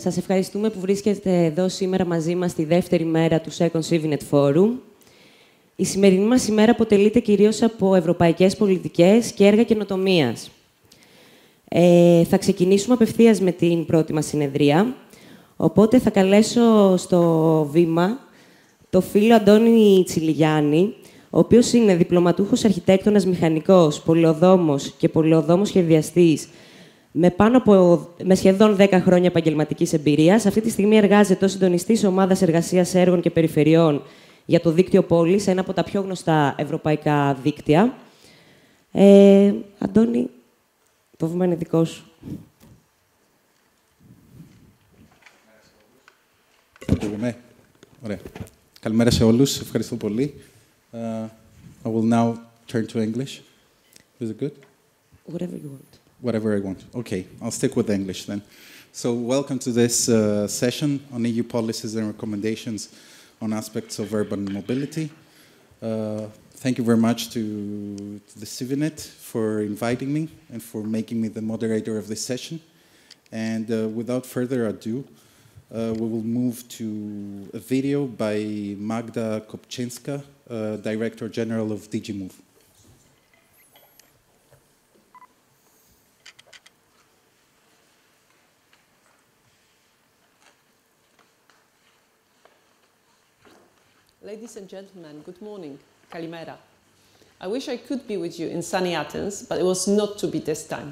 Σας ευχαριστούμε που βρίσκεστε εδώ σήμερα μαζί μας τη δεύτερη μέρα του Second CIVINET Forum. Η σημερινή μας ημέρα αποτελείται κυρίως από ευρωπαϊκές πολιτικές και έργα καινοτομίας. Θα ξεκινήσουμε απευθείας με την πρώτη μας συνεδρία, οπότε θα καλέσω στο βήμα το φίλο Αντώνη Τσιλιγιάννη, ο οποίος είναι διπλωματούχος αρχιτέκτονας μηχανικός, πολεοδόμος και πολεοδόμος σχεδιαστής, με σχεδόν 10 χρόνια επαγγελματικής εμπειρίας. Αυτή τη στιγμή εργάζεται ως συντονιστής ομάδας εργασίας έργων και περιφερειών για το δίκτυο POLIS, ένα από τα πιο γνωστά ευρωπαϊκά δίκτυα. Αντώνη, το βήμα είναι δικό σου. Ωραία. Καλημέρα σε όλους. Ευχαριστώ πολύ. I will now turn to English. Is it good? Whatever you want. Whatever I want. Okay, I'll stick with English then. So welcome to this session on EU policies and recommendations on aspects of urban mobility. Thank you very much to the CIVINET for inviting me and for making me the moderator of this session. And without further ado, we will move to a video by Magda Kopczynska, Director General of DG Move. Ladies and gentlemen, good morning. Kalimera. I wish I could be with you in sunny Athens, but it was not to be this time.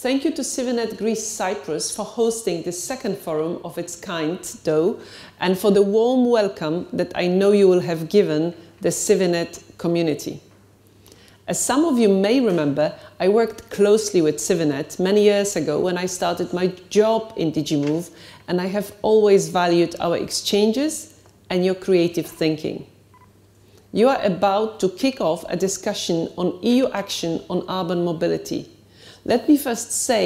Thank you to CIVINET Greece-Cyprus for hosting this second forum of its kind, though, and for the warm welcome that I know you will have given the CIVINET community. As some of you may remember, I worked closely with CIVINET many years ago when I started my job in DG Move, and I have always valued our exchanges and your creative thinking. You are about to kick off a discussion on EU action on urban mobility. Let me first say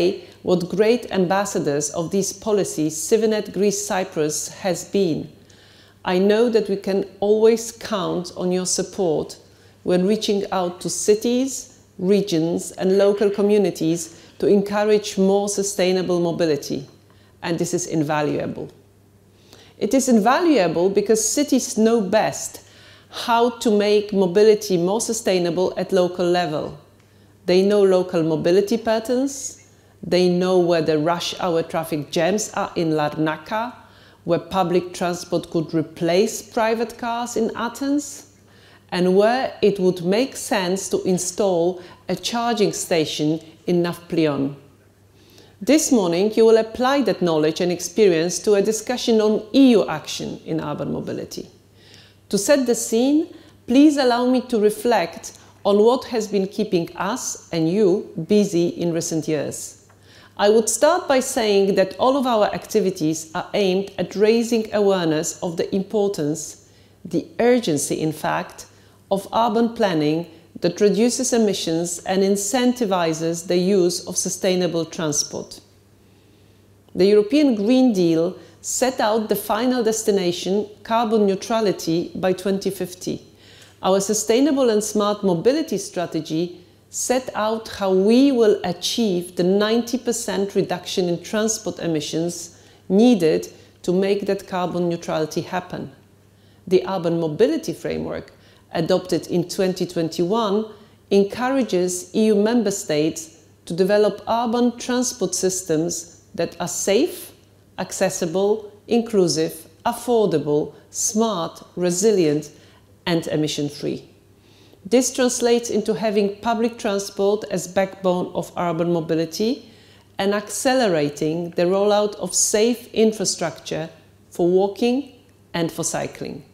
what great ambassadors of these policies CIVINET Greece-Cyprus has been. I know that we can always count on your support when reaching out to cities, regions and local communities to encourage more sustainable mobility. And this is invaluable. It is invaluable because cities know best how to make mobility more sustainable at local level. They know local mobility patterns, they know where the rush hour traffic jams are in Larnaca, where public transport could replace private cars in Athens, and where it would make sense to install a charging station in Nafplion. This morning, you will apply that knowledge and experience to a discussion on EU action in urban mobility. To set the scene, please allow me to reflect on what has been keeping us and you busy in recent years. I would start by saying that all of our activities are aimed at raising awareness of the importance, the urgency in fact, of urban planning that reduces emissions and incentivizes the use of sustainable transport. The European Green Deal set out the final destination, carbon neutrality, by 2050. Our sustainable and smart mobility strategy set out how we will achieve the 90% reduction in transport emissions needed to make that carbon neutrality happen. The urban mobility framework, adopted in 2021, encourages EU member states to develop urban transport systems that are safe, accessible, inclusive, affordable, smart, resilient, and emission-free. This translates into having public transport as backbone of urban mobility and accelerating the rollout of safe infrastructure for walking and for cycling.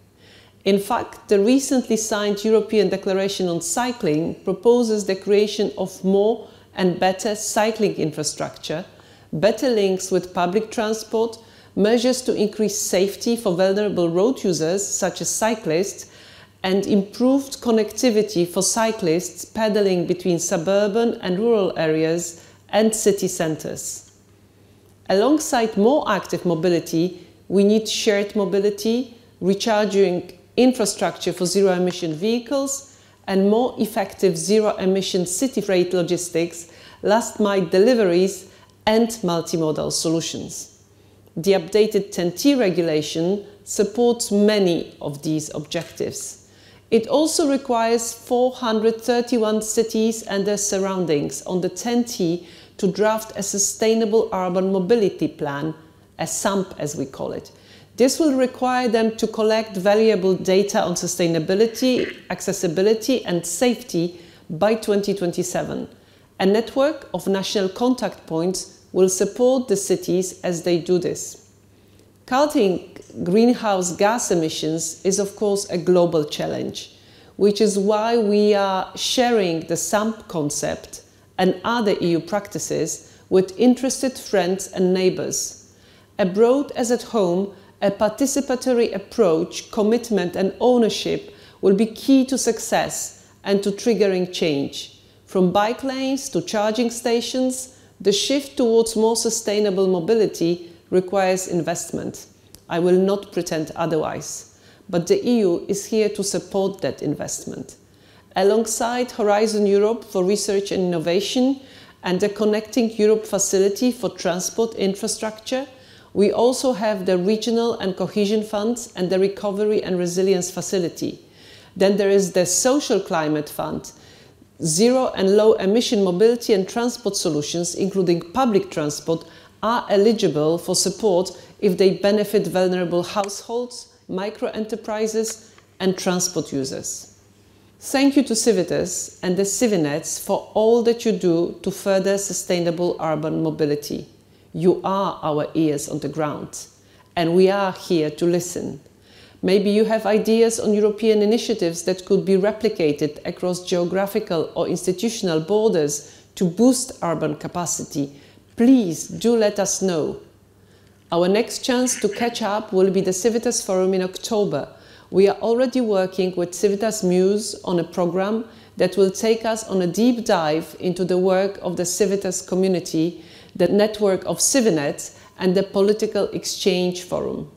In fact, the recently signed European Declaration on Cycling proposes the creation of more and better cycling infrastructure, better links with public transport, measures to increase safety for vulnerable road users such as cyclists, and improved connectivity for cyclists pedaling between suburban and rural areas and city centres. Alongside more active mobility, we need shared mobility, recharging infrastructure for zero-emission vehicles, and more effective zero-emission city freight logistics, last-mile deliveries, and multimodal solutions. the updated TEN-T regulation supports many of these objectives. It also requires 431 cities and their surroundings on the TEN-T to draft a sustainable urban mobility plan, a SUMP as we call it. This will require them to collect valuable data on sustainability, accessibility and safety by 2027. A network of national contact points will support the cities as they do this. Cutting greenhouse gas emissions is of course a global challenge, which is why we are sharing the SUMP concept and other EU practices with interested friends and neighbours. Abroad as at home, a participatory approach, commitment and ownership will be key to success and to triggering change. From bike lanes to charging stations, the shift towards more sustainable mobility requires investment. I will not pretend otherwise, but the EU is here to support that investment. Alongside Horizon Europe for Research and Innovation and the Connecting Europe facility for transport infrastructure, we also have the Regional and Cohesion Funds and the Recovery and Resilience Facility. Then there is the Social Climate Fund. Zero and low emission mobility and transport solutions, including public transport, are eligible for support if they benefit vulnerable households, micro-enterprises and transport users. Thank you to Civitas and the CIVINETs for all that you do to further sustainable urban mobility. You are our ears on the ground, and we are here to listen. Maybe you have ideas on European initiatives that could be replicated across geographical or institutional borders to boost urban capacity. Please do let us know. Our next chance to catch up will be the Civitas Forum in October. We are already working with Civitas Muse on a program that will take us on a deep dive into the work of the Civitas community, the network of CIVINET and the Political Exchange Forum.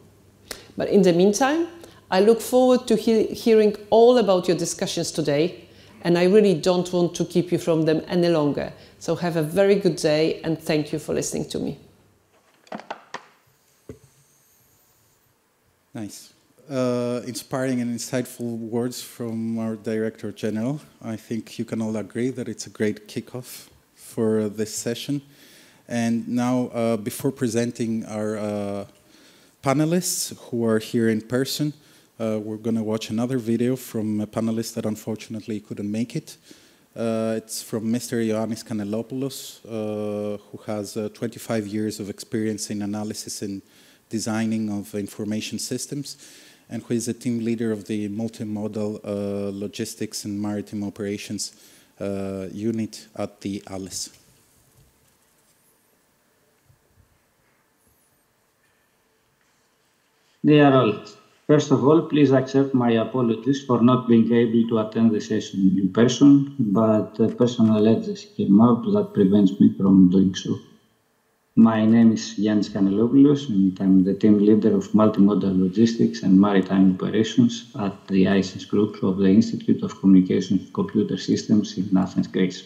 But in the meantime, I look forward to hearing all about your discussions today, and I really don't want to keep you from them any longer. So have a very good day, and thank you for listening to me. Nice. Inspiring and insightful words from our Director General. I think you can all agree that it's a great kickoff for this session. And now, before presenting our panelists who are here in person, we're going to watch another video from a panelist that unfortunately couldn't make it. It's from Mr. Iωάννης Κανελλόπουλος, who has 25 years of experience in analysis and designing of information systems, and who is a team leader of the multimodal logistics and maritime operations unit at the ALIS. Dear all, first of all, please accept my apologies for not being able to attend the session in person, but a personal emergency came up that prevents me from doing so. My name is Giannis Kanellopoulos, and I'm the team leader of multimodal logistics and maritime operations at the ISIS group of the Institute of Communications and Computer Systems in Athens, Greece.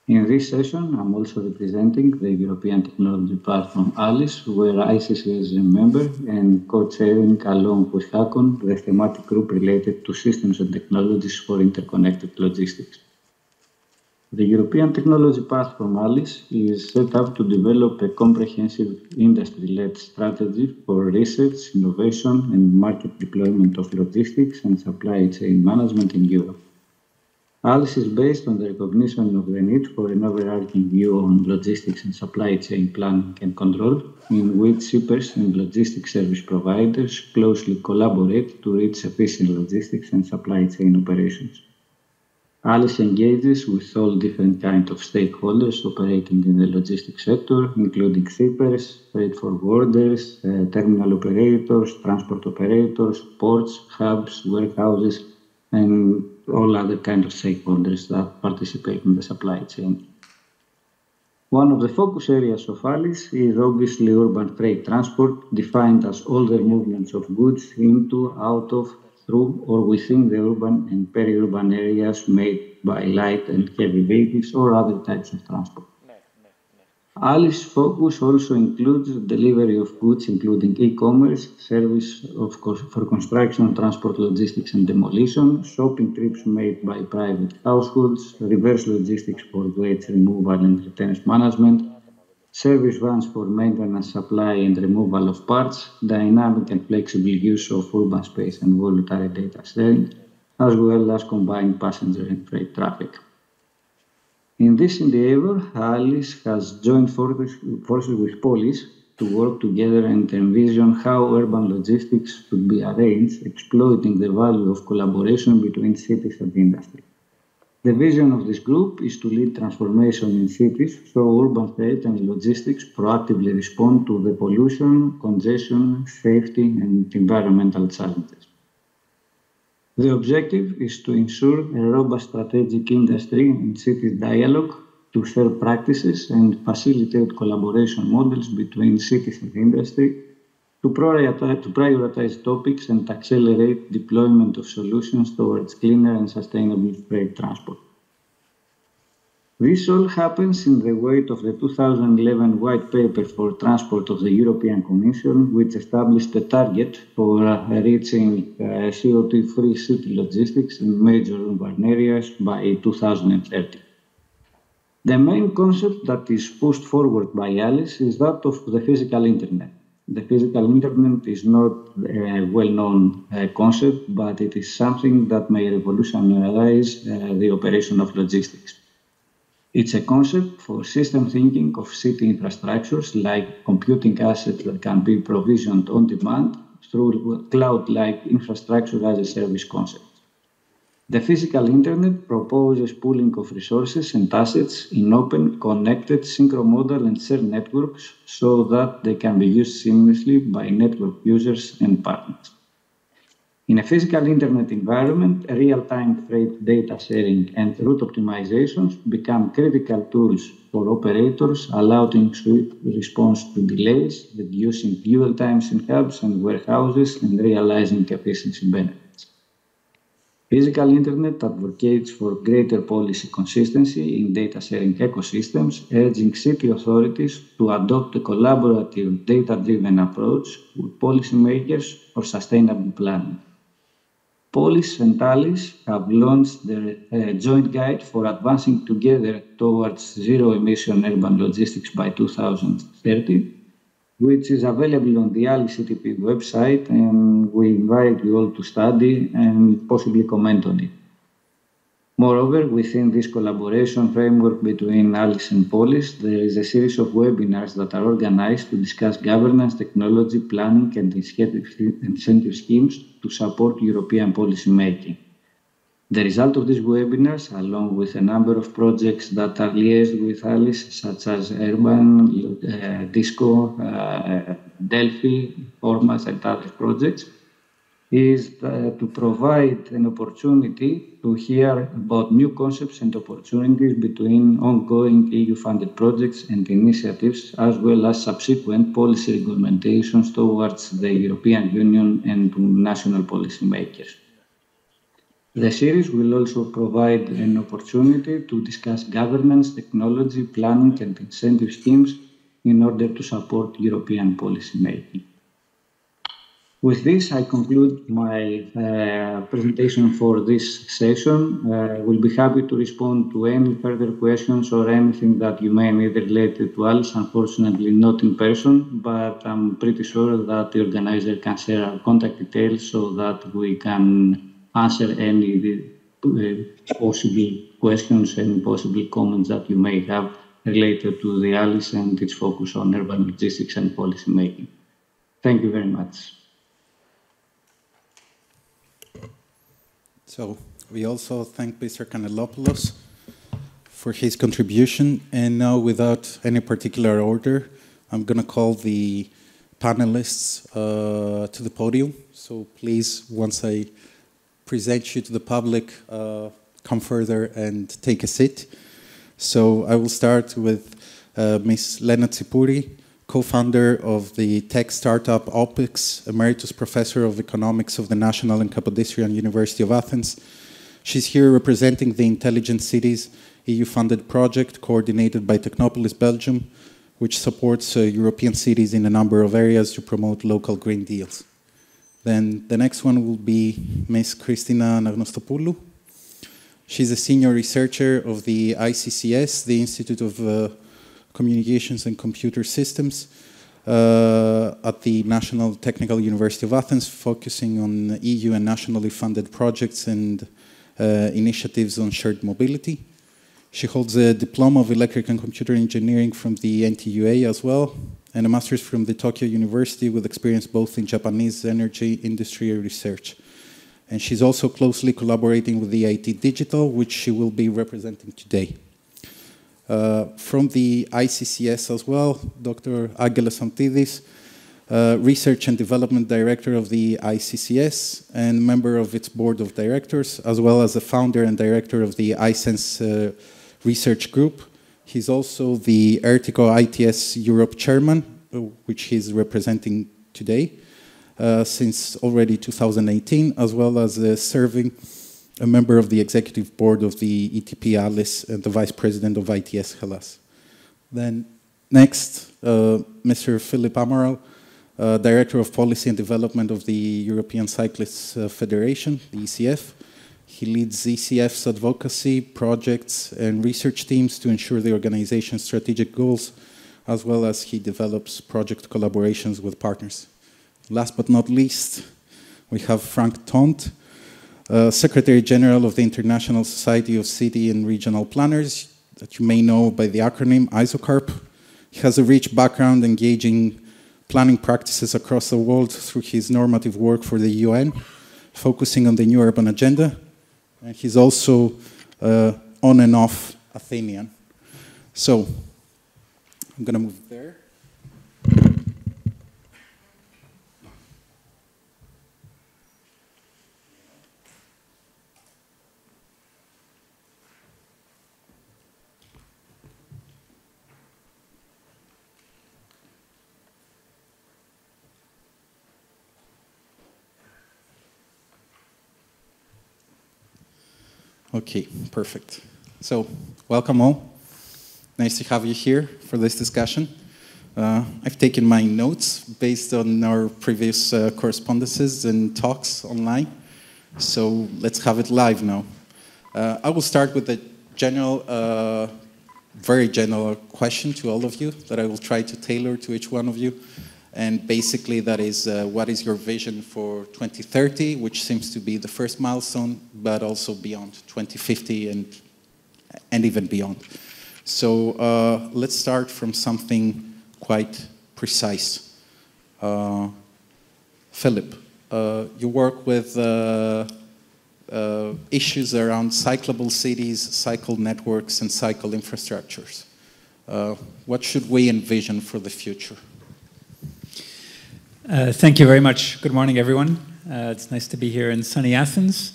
In this session, I'm also representing the European technology platform ALIS, where ISIS is a member, and co-chairing along with Hakon, the thematic group related to systems and technologies for interconnected logistics. The European technology platform ALIS is set up to develop a comprehensive industry-led strategy for research, innovation, and market deployment of logistics and supply chain management in Europe. ALIS is based on the recognition of the need for an overarching view on logistics and supply chain planning and control, in which shippers and logistics service providers closely collaborate to reach efficient logistics and supply chain operations. ALIS engages with all different kinds of stakeholders operating in the logistics sector, including shippers, freight forwarders, terminal operators, transport operators, ports, hubs, warehouses, and all other kinds of stakeholders that participate in the supply chain. One of the focus areas of ALIS is obviously urban freight transport, defined as all the movements of goods into, out of, through, or within the urban and peri-urban areas made by light and heavy vehicles or other types of transport. ALI's focus also includes the delivery of goods, including e-commerce, service for construction, transport, logistics and demolition, shopping trips made by private households, reverse logistics for waste removal and returns management, service vans for maintenance, supply and removal of parts, dynamic and flexible use of urban space and voluntary data sharing, as well as combined passenger and freight traffic. In this endeavor, ALIS has joined forces with POLIS to work together and envision how urban logistics should be arranged, exploiting the value of collaboration between cities and industry. The vision of this group is to lead transformation in cities so urban freight and logistics proactively respond to the pollution, congestion, safety, and environmental challenges. The objective is to ensure a robust strategic industry and city dialogue to share practices and facilitate collaboration models between cities and industry to prioritize topics and accelerate deployment of solutions towards cleaner and sustainable freight transport. This all happens in the wake of the 2011 White Paper for Transport of the European Commission, which established a target for reaching CO2-free city logistics in major urban areas by 2030. The main concept that is pushed forward by ALIS is that of the physical internet. The physical internet is not a well-known concept, but it is something that may revolutionize the operation of logistics. It's a concept for system thinking of city infrastructures like computing assets that can be provisioned on demand through cloud-like infrastructure as a service concept. The physical internet proposes pooling of resources and assets in open, connected, synchromodal and shared networks so that they can be used seamlessly by network users and partners. In a physical internet environment, real-time freight data sharing and route optimizations become critical tools for operators, allowing swift response to delays, reducing fuel times in hubs and warehouses, and realizing efficiency benefits. Physical internet advocates for greater policy consistency in data sharing ecosystems, urging city authorities to adopt a collaborative, data-driven approach with policymakers for sustainable planning. POLIS and ALIS have launched their joint guide for advancing together towards zero-emission urban logistics by 2030, which is available on the ALIS CTP website, and we invite you all to study and possibly comment on it. Moreover, within this collaboration framework between ALIS and POLIS, there is a series of webinars that are organized to discuss governance, technology, planning, and incentive schemes to support European policy making. The result of these webinars, along with a number of projects that are liaised with ALIS, such as Urban, Disco, Delphi, Formas, and other projects, is to provide an opportunity to hear about new concepts and opportunities between ongoing EU-funded projects and initiatives, as well as subsequent policy regulations towards the European Union and to national policymakers. The series will also provide an opportunity to discuss governance, technology, planning, and incentive schemes in order to support European policy making. With this, I conclude my presentation for this session. We'll be happy to respond to any further questions or anything that you may need related to ALIS. Unfortunately, not in person, but I'm pretty sure that the organizer can share our contact details so that we can answer any possible questions and possible comments that you may have related to the ALIS and its focus on urban logistics and policy making. Thank you very much. So we also thank Mr. Canellopoulos for his contribution. And now, without any particular order, I'm going to call the panelists to the podium. So please, once I present you to the public, come further and take a seat. So I will start with Ms. Lena Tsipouri, co-founder of the tech startup OPEX, Emeritus Professor of Economics of the National and Kapodistrian University of Athens. She's here representing the Intelligent Cities EU-funded project coordinated by Technopolis, Belgium, which supports European cities in a number of areas to promote local green deals. Then the next one will be Ms. Christina Anagnostopoulou. She's a senior researcher of the ICCS, the Institute of Communications and Computer Systems, at the National Technical University of Athens, focusing on EU and nationally funded projects and initiatives on shared mobility. She holds a diploma of electric and computer engineering from the NTUA as well, and a master's from the Tokyo University with experience both in Japanese energy industry research. And she's also closely collaborating with the IT Digital, which she will be representing today. From the ICCS as well, Dr. Άγγελος Αμδίτης, Research and Development Director of the ICCS and member of its Board of Directors, as well as the founder and director of the iSense Research Group. He's also the ERTICO ITS Europe Chairman, which he's representing today, since already 2018, as well as serving a member of the executive board of the ETP Alice and the vice president of ITS Hellas. Then next, Mr. Philip Amaral, Director of Policy and Development of the European Cyclists Federation, the ECF. He leads ECF's advocacy, projects, and research teams to ensure the organization's strategic goals, as well as he develops project collaborations with partners. Last but not least, we have Frank Tont, Secretary General of the International Society of City and Regional Planners, that you may know by the acronym ISOCARP. He has a rich background engaging planning practices across the world through his normative work for the UN, focusing on the New Urban Agenda. And he's also on and off Athenian. So, I'm going to move there. Okay, perfect. So, welcome all. Nice to have you here for this discussion. I've taken my notes based on our previous correspondences and talks online. So, let's have it live now. I will start with a general, very general question to all of you that I will try to tailor to each one of you. And basically that is, what is your vision for 2030, which seems to be the first milestone, but also beyond 2050 and even beyond. So let's start from something quite precise. Philip, you work with issues around cyclable cities, cycle networks, and cycle infrastructures. What should we envision for the future? Thank you very much. Good morning, everyone. It's nice to be here in sunny Athens.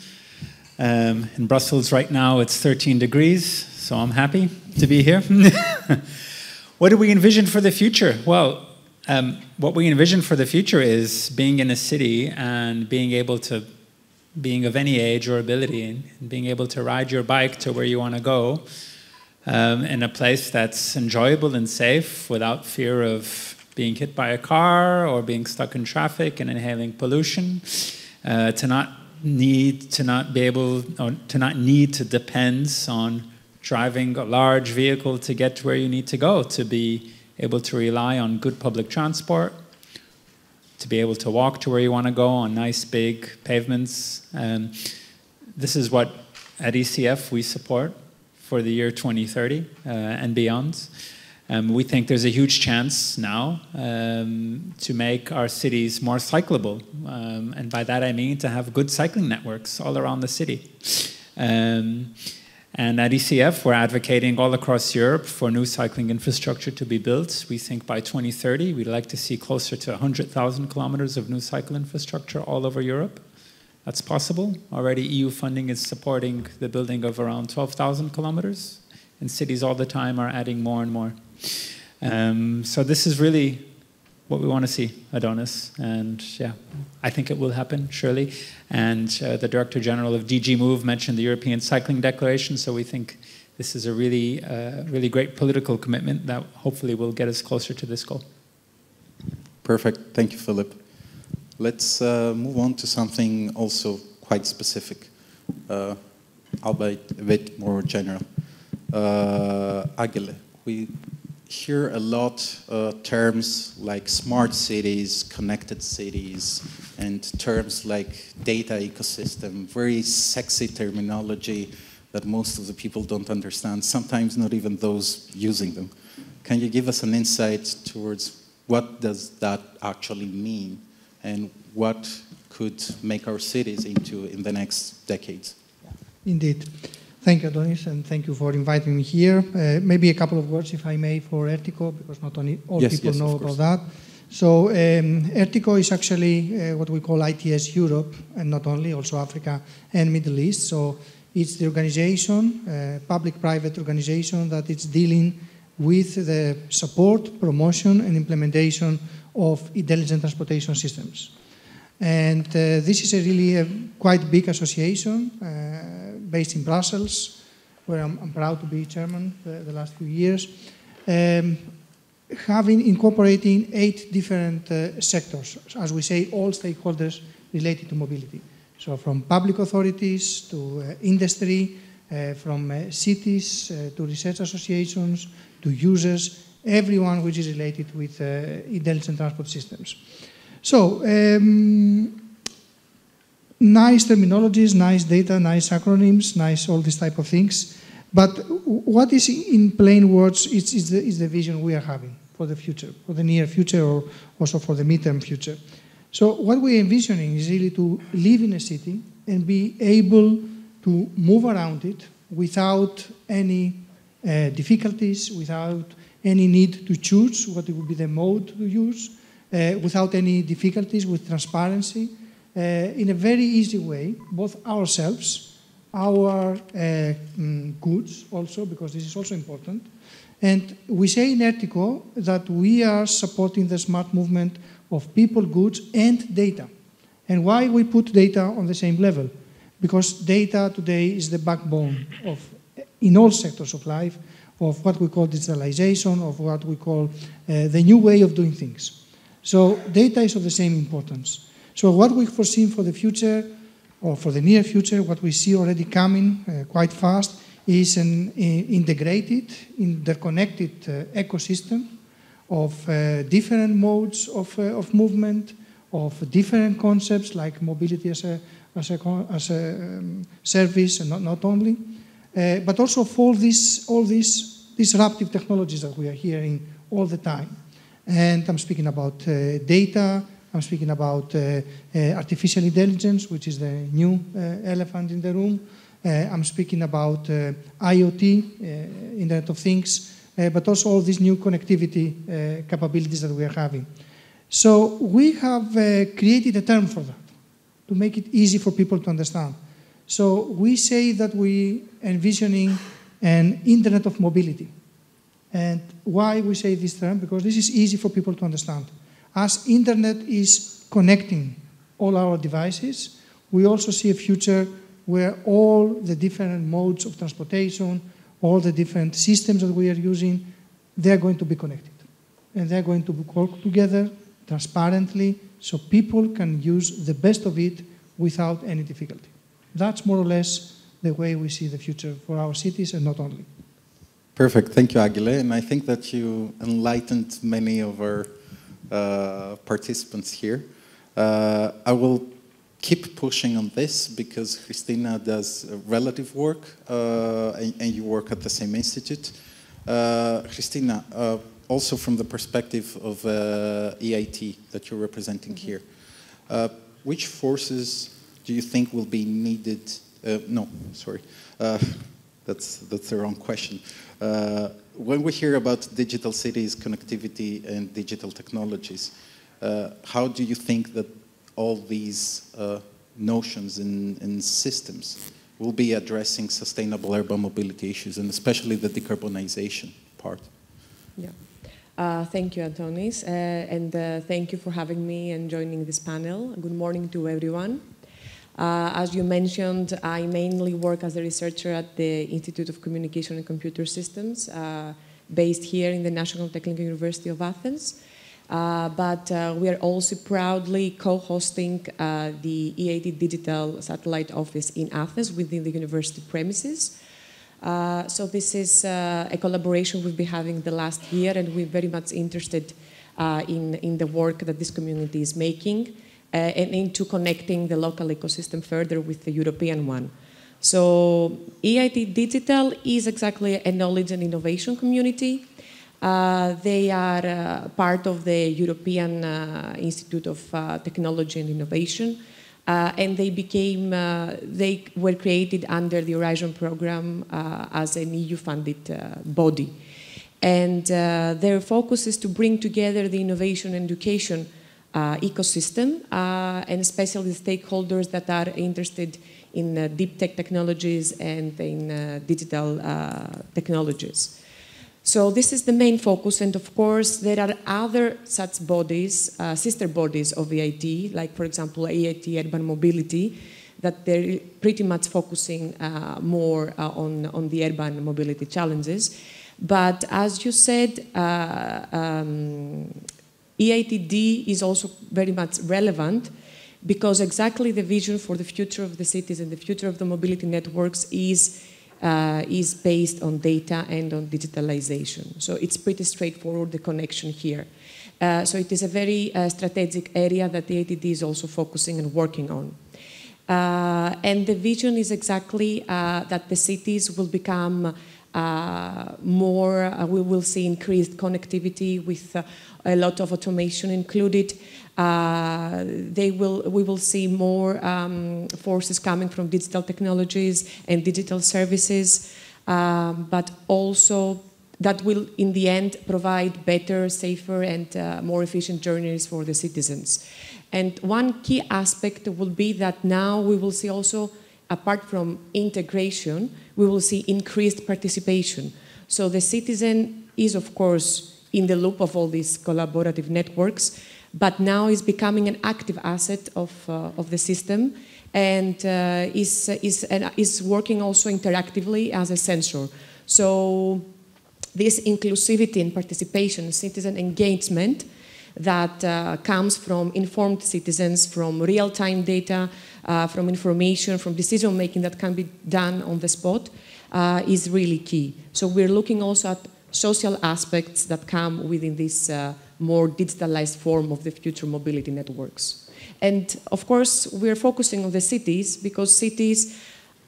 In Brussels right now, it's 13 degrees, so I'm happy to be here. What do we envision for the future? Well, what we envision for the future is being in a city and being able to, being of any age or ability, and being able to ride your bike to where you want to go in a place that's enjoyable and safe without fear of being hit by a car or being stuck in traffic and inhaling pollution, to not need to depend on driving a large vehicle to get to where you need to go, to be able to rely on good public transport, to be able to walk to where you want to go on nice big pavements. This is what at ECF we support for the year 2030 and beyond. We think there's a huge chance now to make our cities more cyclable. And by that I mean to have good cycling networks all around the city. And at ECF, we're advocating all across Europe for new cycling infrastructure to be built. We think by 2030, we'd like to see closer to 100,000 kilometers of new cycle infrastructure all over Europe. That's possible. Already EU funding is supporting the building of around 12,000 kilometers. And cities all the time are adding more and more. So this is really what we want to see, Adonis. And yeah, I think it will happen, surely. And the Director General of DG Move mentioned the European Cycling Declaration, so we think this is a really great political commitment that hopefully will get us closer to this goal. Perfect. Thank you, Philip. Let's move on to something also quite specific, albeit a bit more general. Άγγελε, we hear a lot terms like smart cities, connected cities, and terms like data ecosystem, very sexy terminology that most of the people don't understand, sometimes not even those using them. Can you give us an insight towards what does that actually mean and what could make our cities into in the next decades? Indeed. Thank you, Adonis, and thank you for inviting me here. Maybe a couple of words, if I may, for ERTICO, because not only all people know about that. So ERTICO is actually what we call ITS Europe, and not only, also Africa and Middle East. So it's the organization, public-private organization, that is dealing with the support, promotion, and implementation of intelligent transportation systems. And this is really a quite big association based in Brussels, where I'm proud to be chairman the last few years, incorporating 8 different sectors, as we say, all stakeholders related to mobility. So from public authorities to industry, from cities to research associations to users, everyone which is related with intelligent transport systems. So, nice terminologies, nice data, nice acronyms, nice all these type of things. But what is in plain words is the vision we are having for the future, for the near future, or also for the midterm future. So what we're envisioning is really to live in a city and be able to move around it without any difficulties, without any need to choose what would be the mode to use, without any difficulties, with transparency, in a very easy way, both ourselves, our goods also, because this is also important. And we say in ERTICO that we are supporting the smart movement of people, goods, and data. And why we put data on the same level? Because data today is the backbone of, in all sectors of life, of what we call digitalization, of what we call the new way of doing things. So data is of the same importance. So what we foresee for the future, or for the near future, what we see already coming quite fast, is an integrated, interconnected ecosystem of different modes of movement, of different concepts like mobility as a service, and not only, but also of all these disruptive technologies that we are hearing all the time. And I'm speaking about data, I'm speaking about artificial intelligence, which is the new elephant in the room. I'm speaking about IoT, Internet of Things, but also all these new connectivity capabilities that we are having. So we have created a term for that, to make it easy for people to understand. So we say that we are envisioning an Internet of Mobility. And why we say this term? Because this is easy for people to understand. As Internet is connecting all our devices, we also see a future where all the different modes of transportation, all the different systems that we are using, they're going to be connected. And they're going to work together transparently so people can use the best of it without any difficulty. That's more or less the way we see the future for our cities, and not only. Perfect. Thank you, Ángel. And I think that you enlightened many of our participants here. I will keep pushing on this because Christina does relative work and you work at the same institute. Christina, also from the perspective of EIT that you're representing here, which forces do you think will be needed? That's the wrong question. When we hear about digital cities, connectivity, and digital technologies, how do you think that all these notions and systems will be addressing sustainable urban mobility issues, and especially the decarbonization part? Yeah. Thank you, Antonis, and thank you for having me and joining this panel. Good morning to everyone. As you mentioned, I mainly work as a researcher at the Institute of Communication and Computer Systems, based here in the National Technical University of Athens. But we are also proudly co-hosting the EIT Digital Satellite Office in Athens within the university premises. So this is a collaboration we've been having the last year, and we're very much interested in the work that this community is making and into connecting the local ecosystem further with the European one. So EIT Digital is exactly a knowledge and innovation community. They are part of the European Institute of Technology and Innovation, and they were created under the Horizon program as an EU-funded body. And their focus is to bring together the innovation and education ecosystem, and especially the stakeholders that are interested in deep tech technologies and in digital technologies. So this is the main focus, and of course there are other such bodies, sister bodies of EIT, like for example EIT Urban Mobility, that they're pretty much focusing more on the urban mobility challenges. But as you said, EITD is also very much relevant because exactly the vision for the future of the cities and the future of the mobility networks is based on data and on digitalization. So it's pretty straightforward, the connection here. So it is a very strategic area that the EITD is also focusing and working on. And the vision is exactly that the cities will become we will see increased connectivity with a lot of automation included. We will see more forces coming from digital technologies and digital services, but also that will, in the end, provide better, safer, and more efficient journeys for the citizens. And one key aspect will be that now we will see also, apart from integration, we will see increased participation. So the citizen is, of course, in the loop of all these collaborative networks, but now is becoming an active asset of the system, and is working also interactively as a sensor. So this inclusivity and participation, citizen engagement, that comes from informed citizens, from real-time data, from information, from decision-making that can be done on the spot, is really key. So we're looking also at social aspects that come within this more digitalized form of the future mobility networks. And of course, we're focusing on the cities because cities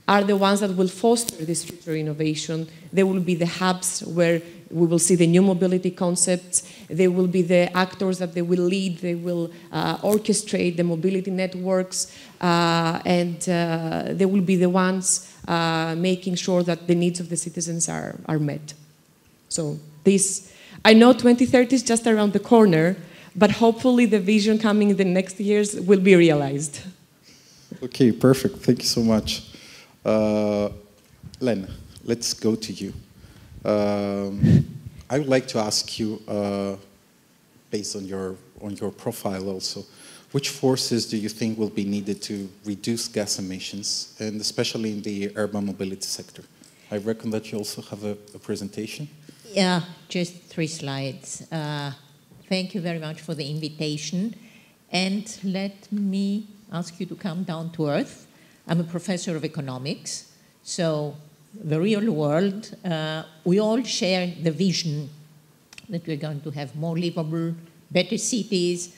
are the ones that will foster this future innovation. They will be the hubs where we will see the new mobility concepts. They will be the actors that they will lead. They will orchestrate the mobility networks, and they will be the ones making sure that the needs of the citizens are met. So this, I know 2030 is just around the corner, but hopefully the vision coming in the next years will be realized. Okay, perfect. Thank you so much. Lena, let's go to you. I would like to ask you, based on your profile also, which forces do you think will be needed to reduce gas emissions, and especially in the urban mobility sector? I reckon that you also have a presentation. Yeah, just 3 slides. Thank you very much for the invitation. And let me ask you to come down to earth. I'm a professor of economics, so the real world, we all share the vision that we're going to have more livable, better cities,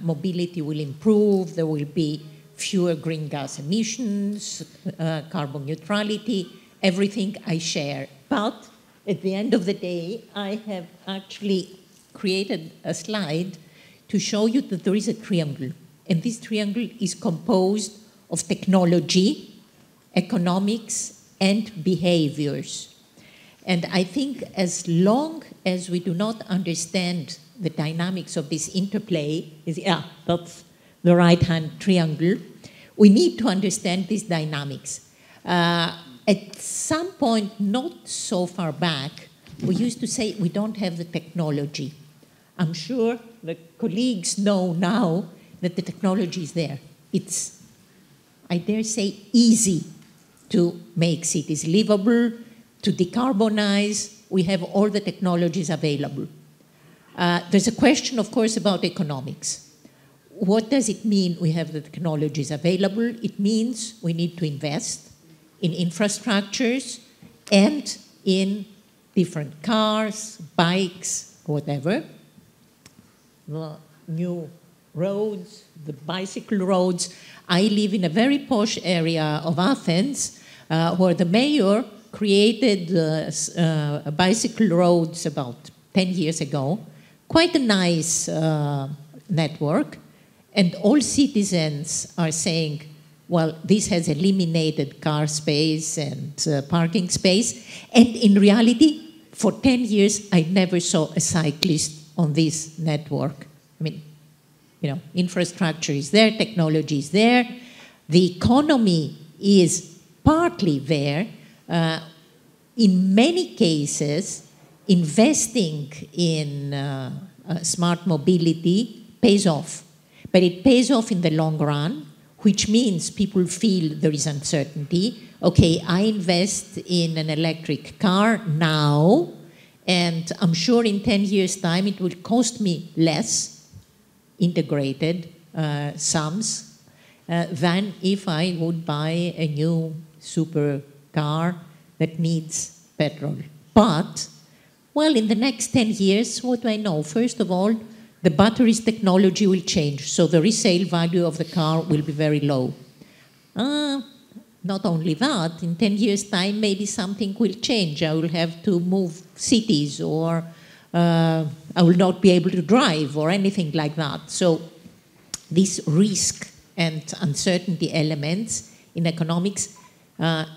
mobility will improve, there will be fewer green gas emissions, carbon neutrality, everything I share. But at the end of the day, I have actually created a slide to show you that there is a triangle. And this triangle is composed of technology, economics, and behaviors. And I think as long as we do not understand the dynamics of this interplay, that's the right-hand triangle, we need to understand these dynamics. At some point, not so far back, we used to say we don't have the technology. I'm sure the colleagues know now that the technology is there. It's I dare say, easy to make cities livable, to decarbonize. We have all the technologies available. There's a question, of course, about economics. What does it mean we have the technologies available? It means we need to invest in infrastructures and in different cars, bikes, whatever. The new roads, the bicycle roads. I live in a very posh area of Athens where the mayor created bicycle roads about 10 years ago. Quite a nice network. And all citizens are saying, well, this has eliminated car space and parking space. And in reality, for 10 years, I never saw a cyclist on this network. I mean, you know, infrastructure is there, technology is there, the economy is partly there. In many cases, investing in smart mobility pays off. But it pays off in the long run, which means people feel there is uncertainty. Okay, I invest in an electric car now, and I'm sure in 10 years' time it will cost me less, integrated sums, than if I would buy a new super car that needs petrol. But, well, in the next 10 years, what do I know? First of all, the batteries technology will change, so the resale value of the car will be very low. Not only that, in 10 years' time, maybe something will change. I will have to move cities, or I will not be able to drive, or anything like that. So these risk and uncertainty elements in economics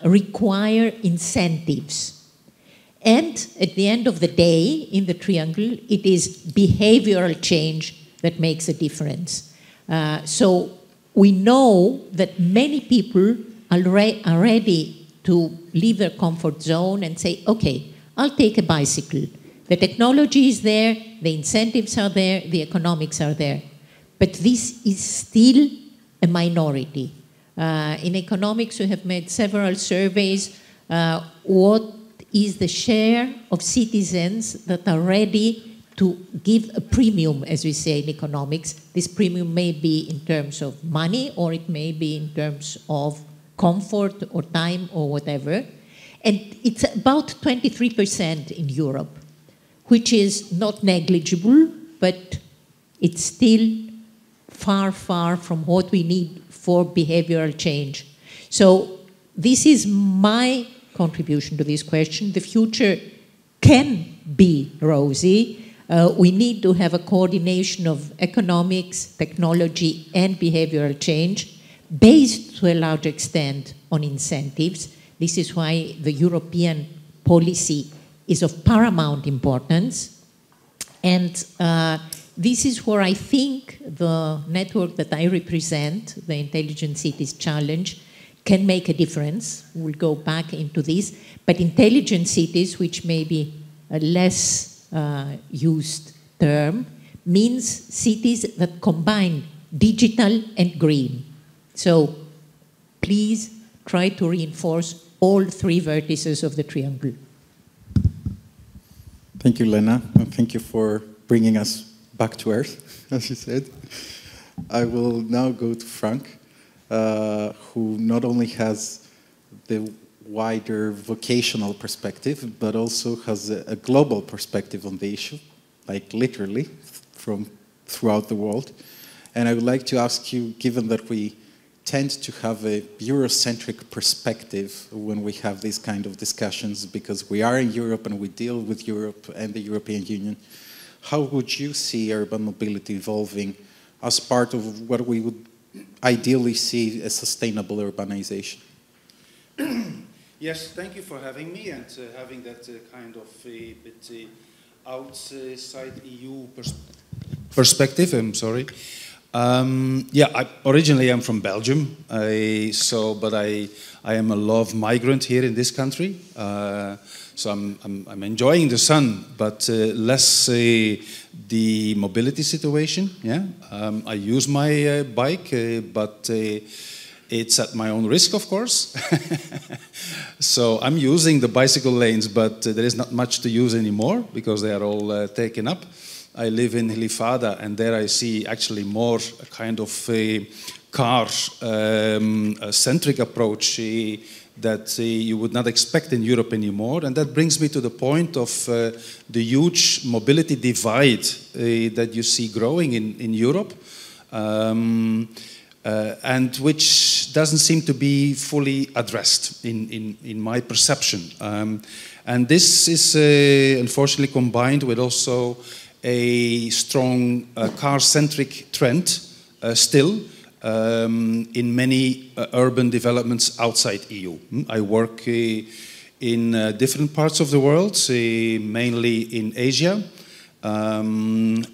require incentives. And at the end of the day, in the triangle, it is behavioral change that makes a difference. So we know that many people are ready to leave their comfort zone and say, okay, I'll take a bicycle. The technology is there, the incentives are there, the economics are there. But this is still a minority. In economics, we have made several surveys. What is the share of citizens that are ready to give a premium, as we say in economics? This premium may be in terms of money, or it may be in terms of comfort or time or whatever. And it's about 23% in Europe, which is not negligible, but it's still far, far from what we need for behavioral change. So this is my contribution to this question. The future can be rosy. We need to have a coordination of economics, technology, and behavioral change based to a large extent on incentives. This is why the European policy is of paramount importance. And this is where I think the network that I represent, the Intelligent Cities Challenge, can make a difference. We'll go back into this. But intelligent cities, which may be a less used term, means cities that combine digital and green. So please try to reinforce all three vertices of the triangle. Thank you, Lena, and thank you for bringing us back to earth, as you said. I will now go to Frank, who not only has the wider vocational perspective, but also has a global perspective on the issue, like literally from throughout the world. And I would like to ask you, given that we tend to have a Eurocentric perspective when we have these kind of discussions, because we are in Europe and we deal with Europe and the European Union, how would you see urban mobility evolving as part of what we would ideally see as sustainable urbanization? Yes, thank you for having me and having that kind of a bit outside EU perspective. I'm sorry. Yeah, originally I'm from Belgium, but I am a love migrant here in this country. So I'm enjoying the sun, but less the mobility situation. Yeah, I use my bike, but It's at my own risk, of course. So I'm using the bicycle lanes, but there is not much to use anymore because they are all taken up. I live in Lifada, and there I see actually more a kind of a car-centric approach that you would not expect in Europe anymore. And that brings me to the point of the huge mobility divide that you see growing in Europe, and which doesn't seem to be fully addressed in my perception. And this is unfortunately combined with also a strong car-centric trend still in many urban developments outside EU. I work in different parts of the world, mainly in Asia. I'm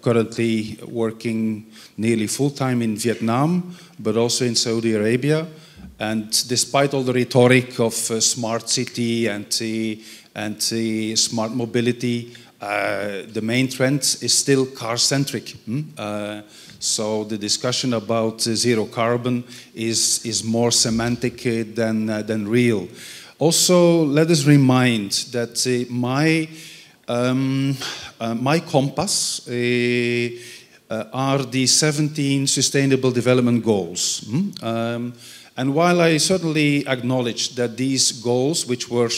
currently working nearly full-time in Vietnam, but also in Saudi Arabia. And despite all the rhetoric of smart city and smart mobility, the main trend is still car-centric. So the discussion about zero carbon is more semantic than real. Also, let us remind that my compass are the 17 Sustainable Development Goals. And while I certainly acknowledge that these goals, which were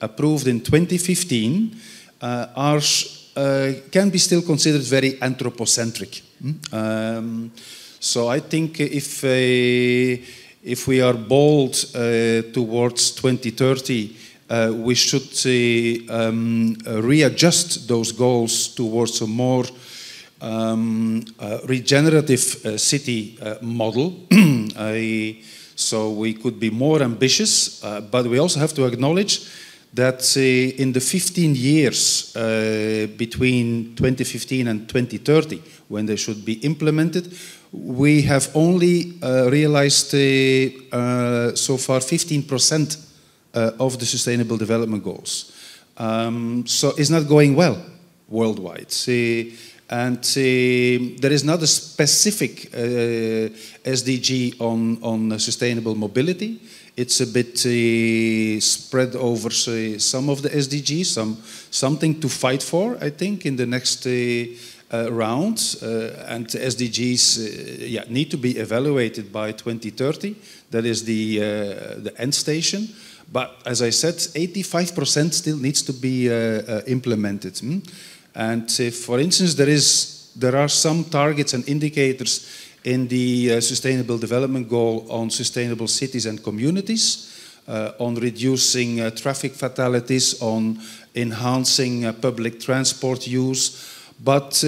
approved in 2015, can be still considered very anthropocentric. So I think if we are bold towards 2030, we should readjust those goals towards a more regenerative city model. So we could be more ambitious, but we also have to acknowledge that in the 15 years between 2015 and 2030, when they should be implemented, we have only realized so far 15% of the Sustainable Development Goals. So it's not going well worldwide. And there is not a specific SDG on sustainable mobility. It's a bit spread over some of the SDGs, something to fight for, I think, in the next round. And the SDGs need to be evaluated by 2030. That is the end station. But as I said, 85% still needs to be implemented. And for instance, there are some targets and indicators in the Sustainable Development Goal on sustainable cities and communities, on reducing traffic fatalities, on enhancing public transport use. But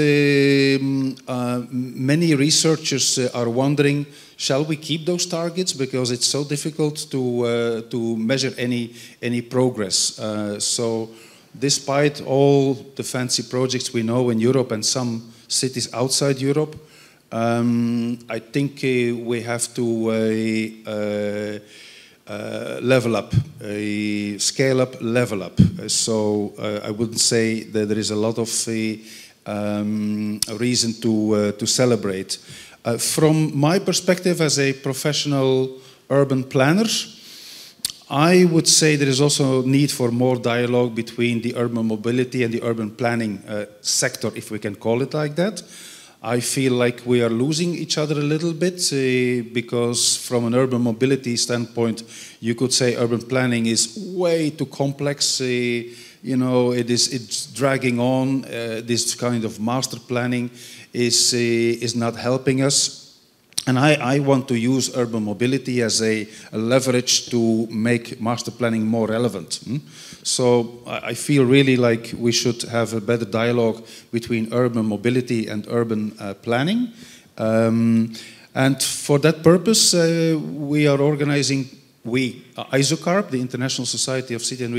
many researchers are wondering, shall we keep those targets? Because it's so difficult to measure any progress. So despite all the fancy projects we know in Europe and some cities outside Europe, I think we have to level up, scale up, level up. So I wouldn't say that there is a lot of reason to celebrate. From my perspective as a professional urban planner, I would say there is also a need for more dialogue between the urban mobility and the urban planning sector, if we can call it like that. I feel like we are losing each other a little bit because from an urban mobility standpoint, you could say urban planning is way too complex. You know, it's dragging on. This kind of master planning is not helping us. And I want to use urban mobility as a leverage to make master planning more relevant. So I feel really like we should have a better dialogue between urban mobility and urban planning. And for that purpose, we are organizing, ISOCARP, the International Society of City and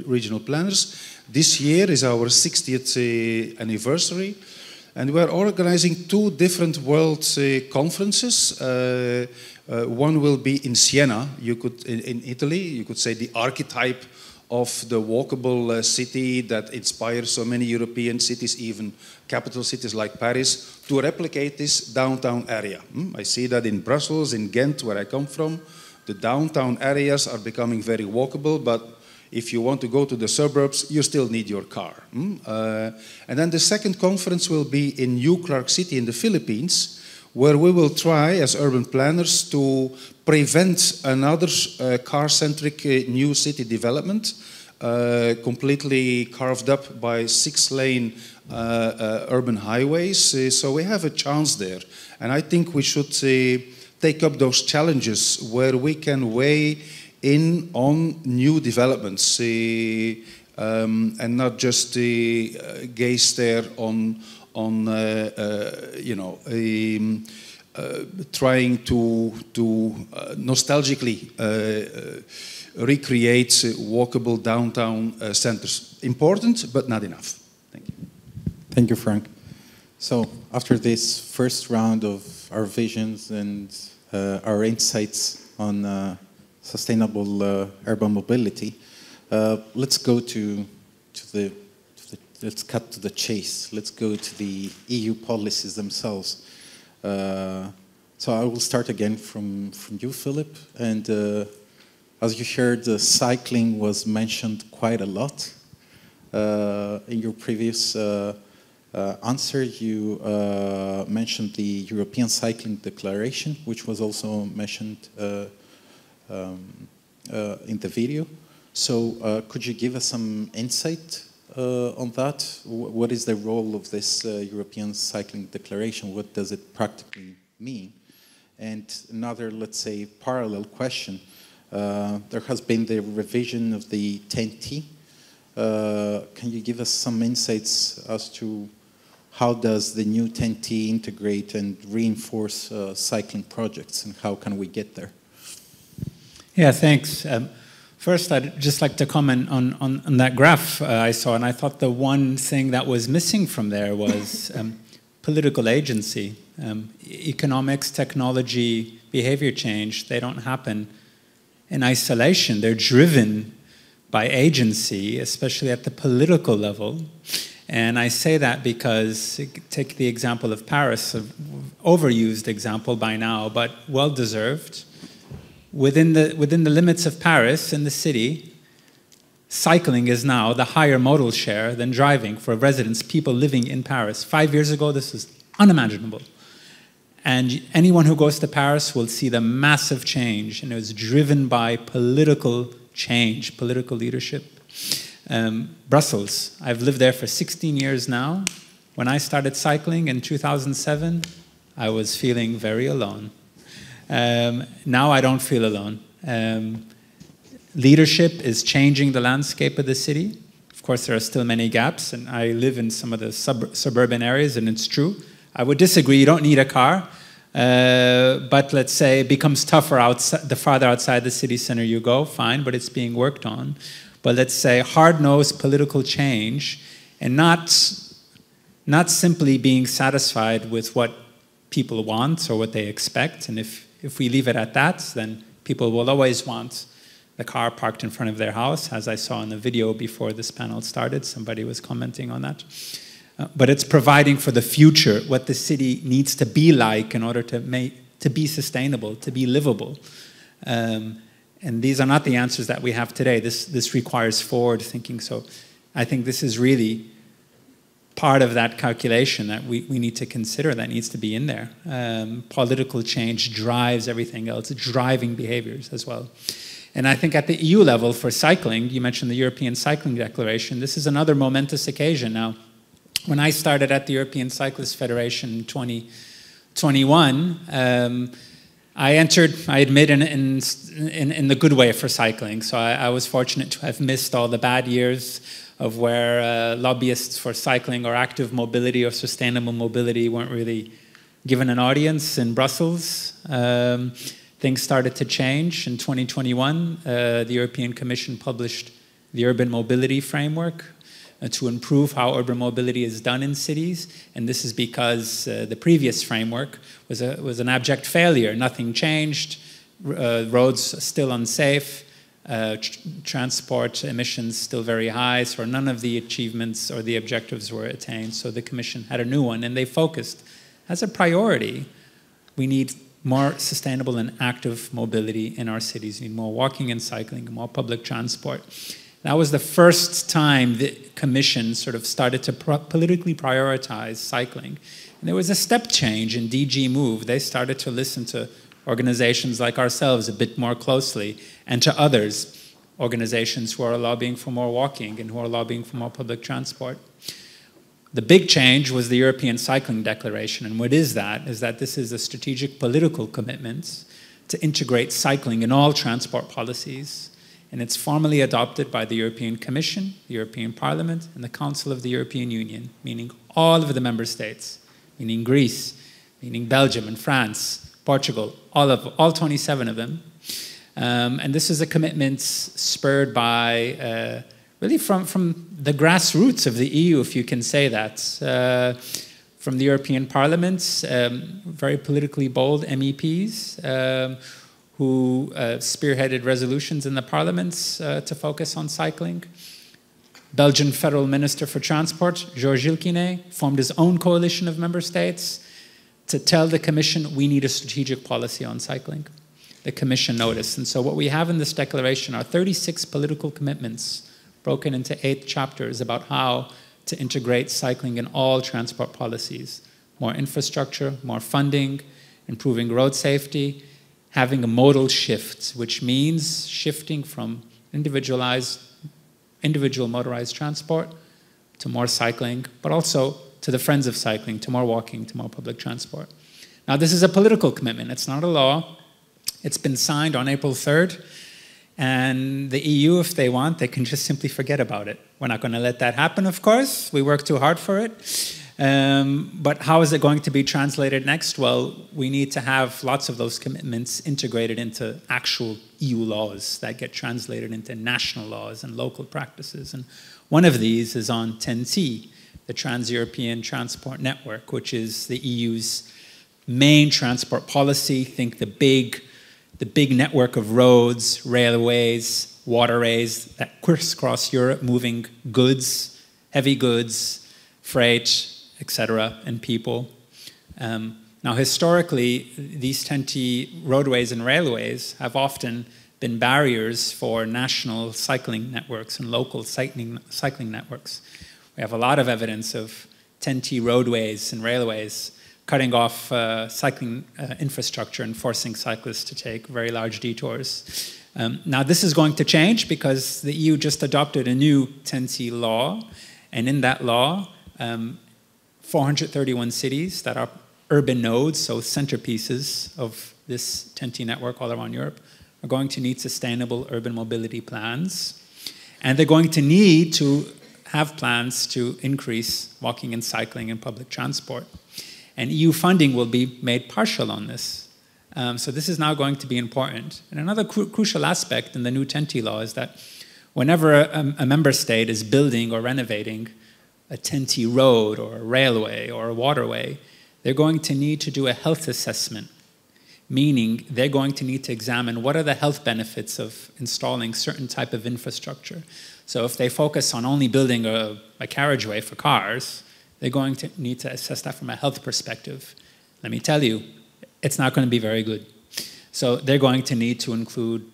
Regional Planners. This year is our 60th anniversary. And we're organizing two different world conferences. One will be in Siena, in Italy. You could say the archetype of the walkable city that inspires so many European cities, even capital cities like Paris, to replicate this downtown area. I see that in Brussels, in Ghent, where I come from, the downtown areas are becoming very walkable, but if you want to go to the suburbs, you still need your car. And then the second conference will be in New Clark City in the Philippines, where we will try, as urban planners, to prevent another car-centric new city development, completely carved up by 6-lane urban highways. So we have a chance there. And I think we should take up those challenges where we can weigh in on new developments and not just gaze there on trying to nostalgically recreate walkable downtown centers. Important, but not enough. Thank you. Thank you, Frank. So after this first round of our visions and our insights on sustainable urban mobility, let's go let's cut to the chase. Let's go to the EU policies themselves. So I will start again from you, Philip. And as you heard, cycling was mentioned quite a lot. In your previous answer, you mentioned the European Cycling Declaration, which was also mentioned in the video. So could you give us some insight on that? What is the role of this European Cycling Declaration? What does it practically mean? And another, let's say, parallel question. There has been the revision of the TEN-T. Can you give us some insights as to how does the new TEN-T integrate and reinforce cycling projects, and how can we get there? Yeah, thanks. First, I'd just like to comment on that graph I saw, and I thought the one thing that was missing from there was political agency. Economics, technology, behavior change, they don't happen in isolation. They're driven by agency, especially at the political level. And I say that because, take the example of Paris, an overused example by now, but well-deserved. Within the limits of Paris, in the city, cycling is now the higher modal share than driving for residents, people living in Paris. 5 years ago, this was unimaginable. And anyone who goes to Paris will see the massive change, and it was driven by political change, political leadership. Brussels, I've lived there for 16 years now. When I started cycling in 2007, I was feeling very alone. Now I don't feel alone. Leadership is changing the landscape of the city. Of course, there are still many gaps, and I live in some of the suburban areas, and it's true. I would disagree, you don't need a car, but let's say it becomes tougher the farther outside the city center you go, fine, but it's being worked on. But let's say hard-nosed political change, and not simply being satisfied with what people want or what they expect. And if we leave it at that, then people will always want the car parked in front of their house, as I saw in the video before this panel started. Somebody was commenting on that. But it's providing for the future what the city needs to be like in order to be sustainable, to be livable. And these are not the answers that we have today. This requires forward thinking. So I think this is really part of that calculation that we need to consider, that needs to be in there. Political change drives everything else, driving behaviors as well. And I think at the EU level for cycling, you mentioned the European Cycling Declaration, this is another momentous occasion. Now, when I started at the European Cyclist Federation in 2021, I entered, I admit, in the good way for cycling. So I was fortunate to have missed all the bad years of where lobbyists for cycling or active mobility or sustainable mobility weren't really given an audience in Brussels. Things started to change. In 2021, the European Commission published the Urban Mobility Framework to improve how urban mobility is done in cities. And this is because the previous framework was an abject failure. Nothing changed, roads still unsafe, transport emissions still very high, so none of the achievements or the objectives were attained. So the Commission had a new one, and they focused as a priority, we need more sustainable and active mobility in our cities. We need more walking and cycling, more public transport. That was the first time the Commission sort of started to politically prioritize cycling. And there was a step change in DG Move. They started to listen to organizations like ourselves a bit more closely, and to others, organizations who are lobbying for more walking and who are lobbying for more public transport. The big change was the European Cycling Declaration, and what is that? Is that this is a strategic political commitment to integrate cycling in all transport policies, and it's formally adopted by the European Commission, the European Parliament, and the Council of the European Union, meaning all of the member states, meaning Greece, meaning Belgium and France, Portugal, all 27 of them. And this is a commitment spurred by, really from the grassroots of the EU, if you can say that. From the European Parliament, very politically bold MEPs who spearheaded resolutions in the parliaments to focus on cycling. Belgian Federal Minister for Transport, Georges Ilkine, formed his own coalition of member states to tell the Commission we need a strategic policy on cycling. The Commission noticed. And so what we have in this declaration are 36 political commitments broken into 8 chapters about how to integrate cycling in all transport policies. More infrastructure, more funding, improving road safety, having a modal shift, which means shifting from individual motorized transport to more cycling, but also to the friends of cycling, to more walking, to more public transport. Now, this is a political commitment. It's not a law. It's been signed on April 3rd. And the EU, if they want, they can just simply forget about it. We're not going to let that happen, of course. We work too hard for it. But how is it going to be translated next? Well, we need to have lots of those commitments integrated into actual EU laws that get translated into national laws and local practices. And one of these is on TEN-T, the Trans-European Transport Network, which is the EU's main transport policy. Think the big network of roads, railways, waterways that crisscross Europe, moving goods, heavy goods, freight, etc., and people. Now, historically, these TEN-T roadways and railways have often been barriers for national cycling networks and local cycling networks. We have a lot of evidence of TEN-T roadways and railways cutting off cycling infrastructure and forcing cyclists to take very large detours. Now, this is going to change because the EU just adopted a new TEN-T law, and in that law, 431 cities that are urban nodes, so centerpieces of this TEN-T network all around Europe, are going to need sustainable urban mobility plans, and they're going to need to have plans to increase walking and cycling and public transport. And EU funding will be made partial on this. So this is now going to be important. And another crucial aspect in the new TEN-T law is that whenever a member state is building or renovating a TEN-T road or a railway or a waterway, they're going to need to do a health assessment, meaning they're going to need to examine what are the health benefits of installing certain type of infrastructure. So if they focus on only building a carriageway for cars, they're going to need to assess that from a health perspective. Let me tell you, it's not going to be very good. So they're going to need to include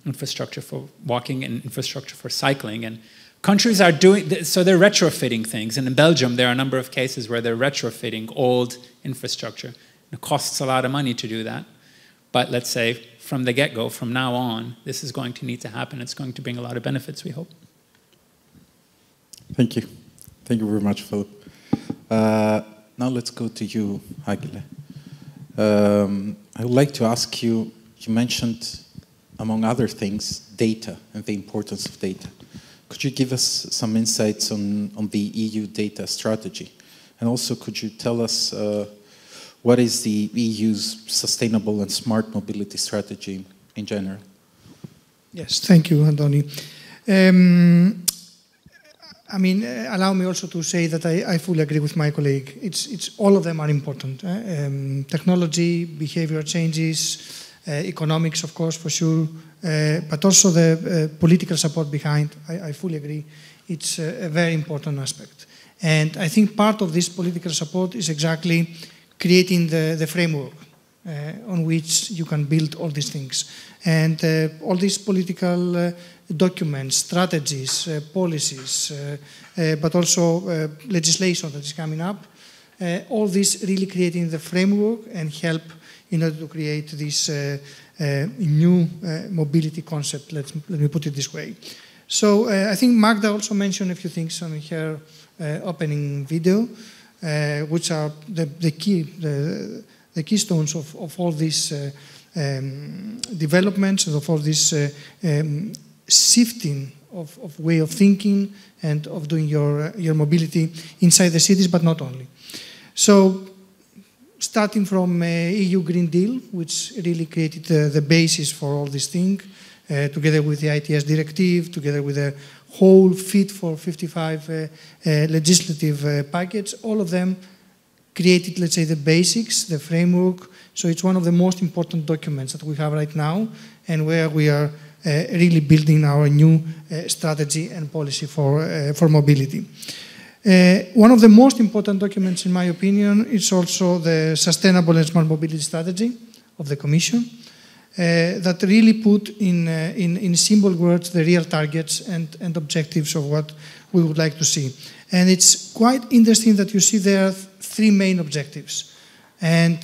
infrastructure for walking and infrastructure for cycling. And countries are doing, so they're retrofitting things. And in Belgium, there are a number of cases where they're retrofitting old infrastructure. It costs a lot of money to do that. But let's say from the get-go, from now on, this is going to need to happen. It's going to bring a lot of benefits, we hope. Thank you. Thank you very much, Philip. Now let's go to you, Ángel. I would like to ask you, you mentioned, among other things, data and the importance of data. Could you give us some insights on the EU data strategy? And also, could you tell us what is the EU's sustainable and smart mobility strategy in general? Yes, thank you, Antoni. I mean, allow me also to say that I fully agree with my colleague. It's all of them are important. Technology, behavioral changes, economics, of course, for sure, but also the political support behind. I fully agree. It's a very important aspect. And I think part of this political support is exactly creating the framework on which you can build all these things. And all these political documents, strategies, policies, but also legislation that is coming up, all this really creating the framework and help in order to create this new mobility concept, let me put it this way. So I think Magda also mentioned a few things on her opening video, which are the keystones of all these developments and of all this shifting of way of thinking and of doing your mobility inside the cities, but not only. So starting from EU Green Deal, which really created the basis for all this thing, together with the ITS directive, together with the whole Fit for 55 legislative package, all of them created, let's say, the basics, the framework. So it's one of the most important documents that we have right now, and where we are really building our new strategy and policy for mobility. One of the most important documents, in my opinion, is also the Sustainable and Smart Mobility Strategy of the Commission, that really put in simple words the real targets and objectives of what we would like to see. And it's quite interesting that you see there are three main objectives. And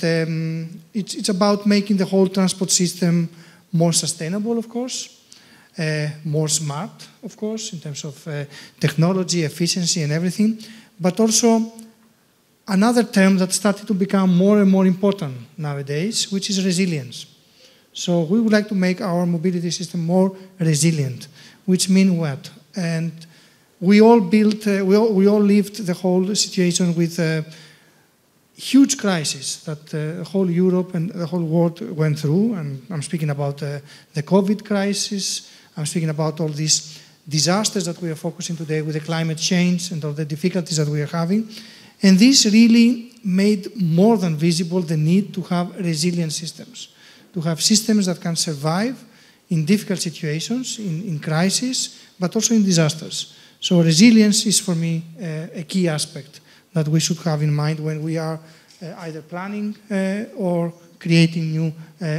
it's about making the whole transport system more sustainable, of course, more smart, of course, in terms of technology, efficiency and everything, but also another term that started to become more and more important nowadays, which is resilience. So we would like to make our mobility system more resilient, which means what? And we all built, we all lived the whole situation with a huge crisis that the whole Europe and the whole world went through. And I'm speaking about the COVID crisis. I'm speaking about all these disasters that we are focusing today with the climate change and all the difficulties that we are having. And this really made more than visible the need to have resilient systems, to have systems that can survive in difficult situations, in crisis, but also in disasters. So resilience is, for me, a key aspect that we should have in mind when we are either planning or creating new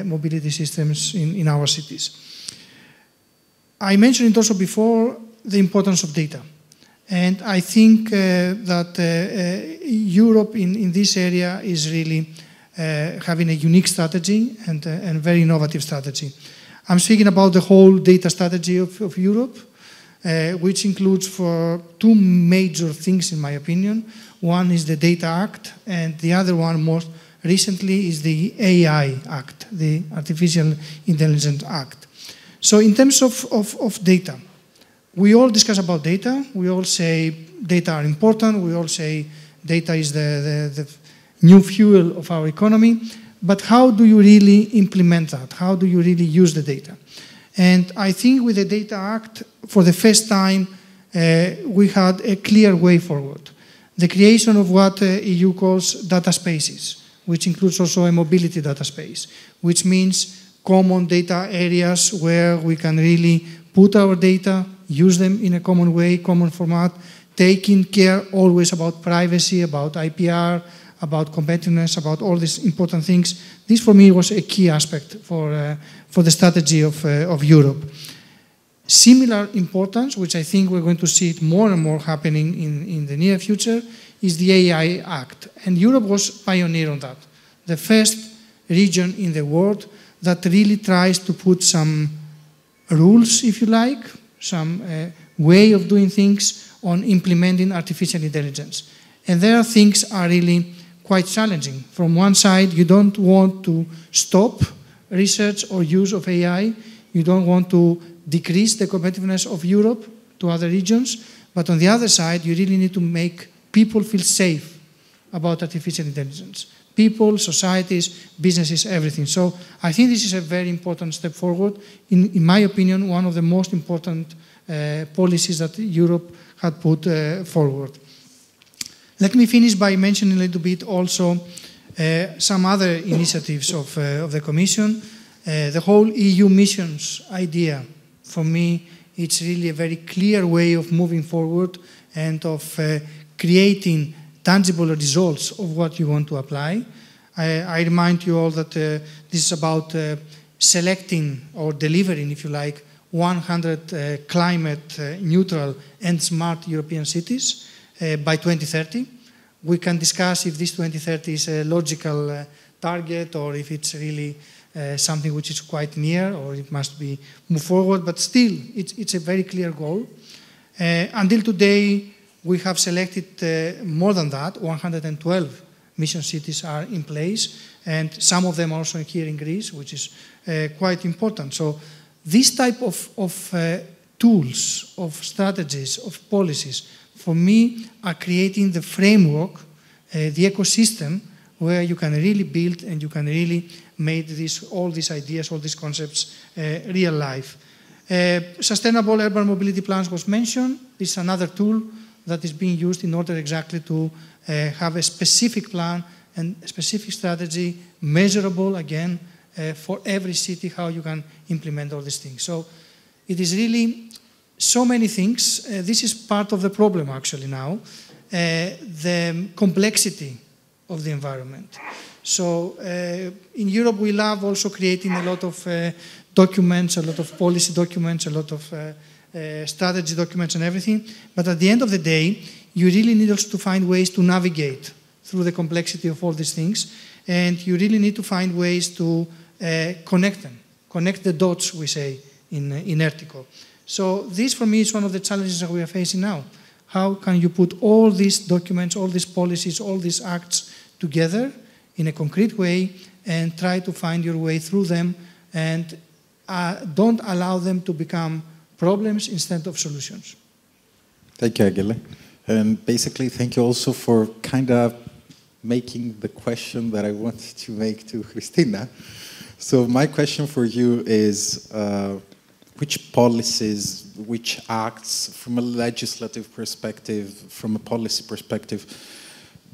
mobility systems in our cities. I mentioned it also before, the importance of data. And I think that Europe in this area is really having a unique strategy and very innovative strategy. I'm speaking about the whole data strategy of Europe, which includes for two major things, in my opinion. One is the Data Act, and the other one, most recently, is the AI Act, the Artificial Intelligence Act. So in terms of data, we all discuss about data. We all say data are important. We all say data is the new fuel of our economy. But how do you really implement that? How do you really use the data? And I think with the Data Act, for the first time, we had a clear way forward. The creation of what EU calls data spaces, which includes also a mobility data space, which means common data areas where we can really put our data, use them in a common way, common format, taking care always about privacy, about IPR, about competitiveness, about all these important things. This, for me, was a key aspect for the strategy of Europe. Similar importance, which I think we're going to see it more and more happening in the near future, is the AI Act. And Europe was pioneer on that. The first region in the world that really tries to put some rules, if you like, some way of doing things on implementing artificial intelligence. And there things are really quite challenging. From one side, you don't want to stop research or use of AI. You don't want to decrease the competitiveness of Europe to other regions. But on the other side, you really need to make people feel safe about artificial intelligence. People, societies, businesses, everything. So I think this is a very important step forward. In my opinion, one of the most important policies that Europe had put forward. Let me finish by mentioning a little bit also some other initiatives of the Commission. The whole EU missions idea, for me, it's really a very clear way of moving forward and of creating tangible results of what you want to apply. I remind you all that this is about selecting or delivering, if you like, 100 climate neutral and smart European cities by 2030. We can discuss if this 2030 is a logical target or if it's really something which is quite near or it must be moved forward, but still it's a very clear goal. Until today, we have selected more than that. 112 mission cities are in place, and some of them also here in Greece, which is quite important. So this type of tools, of strategies, of policies, for me, are creating the framework, the ecosystem, where you can really build and you can really make all these ideas, all these concepts real life. Sustainable urban mobility plans was mentioned. This is another tool that is being used in order exactly to have a specific plan and a specific strategy, measurable again, for every city, how you can implement all these things. So it is really so many things. This is part of the problem actually now, the complexity of the environment. So in Europe we love also creating a lot of documents, a lot of policy documents, a lot of strategy documents and everything, but at the end of the day you really need also to find ways to navigate through the complexity of all these things, and you really need to find ways to connect them, connect the dots, we say in ERTICO. So this for me is one of the challenges that we are facing now. How can you put all these documents, all these policies, all these acts together in a concrete way and try to find your way through them and don't allow them to become problems instead of solutions. Thank you, Ángel. And basically, thank you also for kind of making the question that I wanted to make to Christina. So my question for you is, which policies, which acts, from a legislative perspective, from a policy perspective,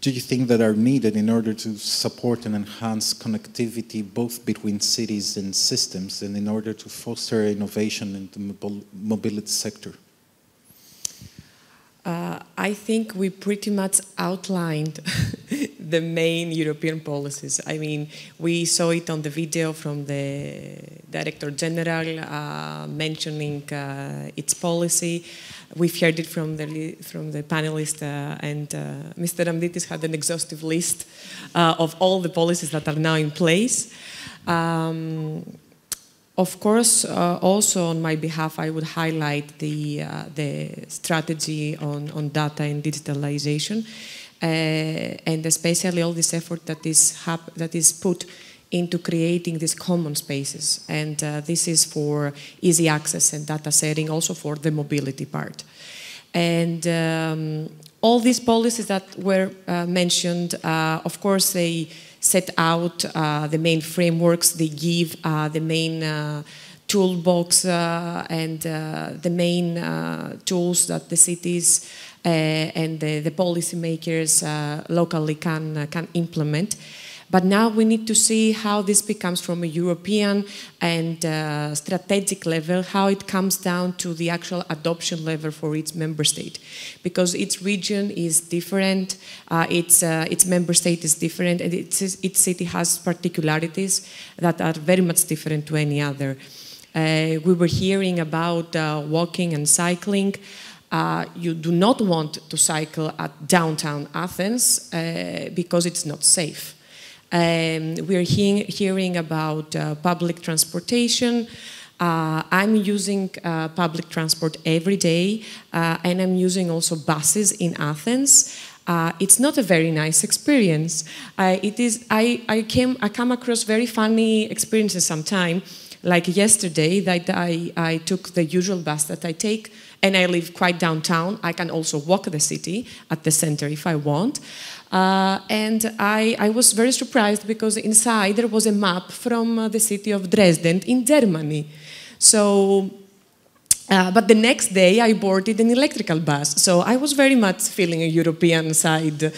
do you think that are needed in order to support and enhance connectivity both between cities and systems and in order to foster innovation in the mobility sector? I think we pretty much outlined the main European policies. I mean, we saw it on the video from the Director General mentioning its policy. We've heard it from the panelists, and Mr. Amditης had an exhaustive list of all the policies that are now in place. Of course, also on my behalf, I would highlight the strategy on data and digitalization, and especially all this effort that is put into creating these common spaces. And this is for easy access and data sharing, also for the mobility part. And all these policies that were mentioned, of course, they set out the main frameworks, they give the main toolbox and the main tools that the cities and the policymakers locally can implement. But now we need to see how this becomes from a European and strategic level, how it comes down to the actual adoption level for each member state. Because each region is different, its member state is different, and each city has particularities that are very much different to any other. We were hearing about walking and cycling. You do not want to cycle at downtown Athens because it's not safe. We are hearing about public transportation. I'm using public transport every day, and I'm using also buses in Athens. It's not a very nice experience. I come across very funny experiences sometimes. Like yesterday, that I took the usual bus that I take, and I live quite downtown. I can also walk the city at the center if I want. And I was very surprised because inside there was a map from the city of Dresden in Germany. So, but the next day I boarded an electrical bus. So I was very much feeling a European side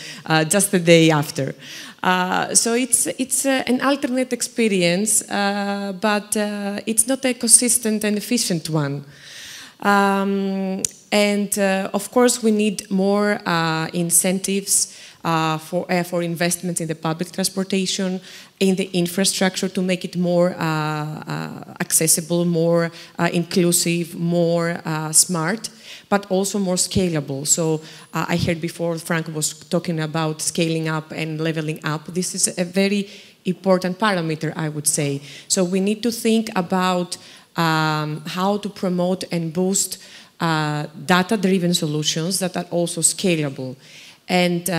just the day after. So it's an alternate experience, but it's not a consistent and efficient one. Of course, we need more incentives for investments in the public transportation, in the infrastructure to make it more accessible, more inclusive, more smart, but also more scalable. So I heard before Frank was talking about scaling up and leveling up. This is a very important parameter, I would say. So we need to think about how to promote and boost data-driven solutions that are also scalable, and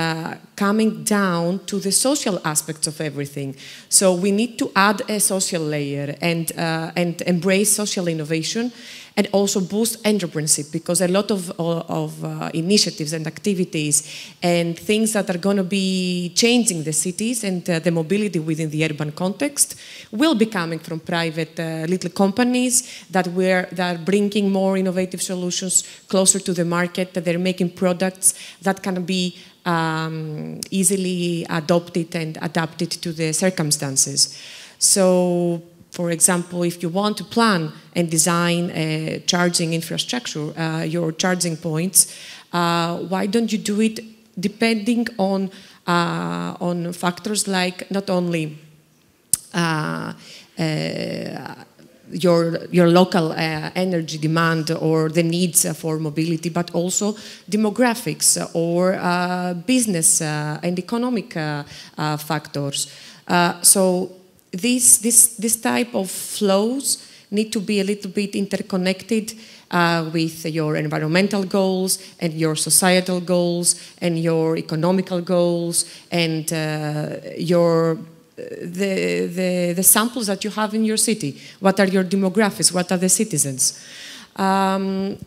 coming down to the social aspects of everything. So we need to add a social layer and embrace social innovation, and also boost entrepreneurship, because a lot of initiatives and activities and things that are going to be changing the cities and the mobility within the urban context will be coming from private little companies that are bringing more innovative solutions closer to the market, that they're making products that can be easily adopted and adapted to the circumstances. So, for example, if you want to plan and design a charging infrastructure, your charging points, why don't you do it depending on factors like not only your local energy demand or the needs for mobility, but also demographics or business and economic factors. So this type of flows need to be a little bit interconnected with your environmental goals and your societal goals and your economical goals and the samples that you have in your city. What are your demographics? What are the citizens?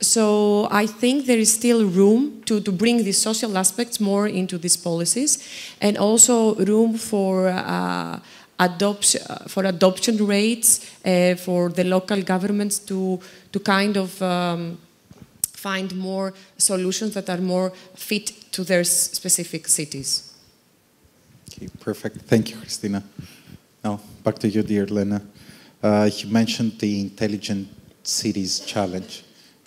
So I think there is still room to bring these social aspects more into these policies, and also room for adoption rates for the local governments to kind of find more solutions that are more fit to their specific cities. Okay, perfect. Thank you, Christina. Now, back to you, dear Lena. You mentioned the Intelligent Cities Challenge,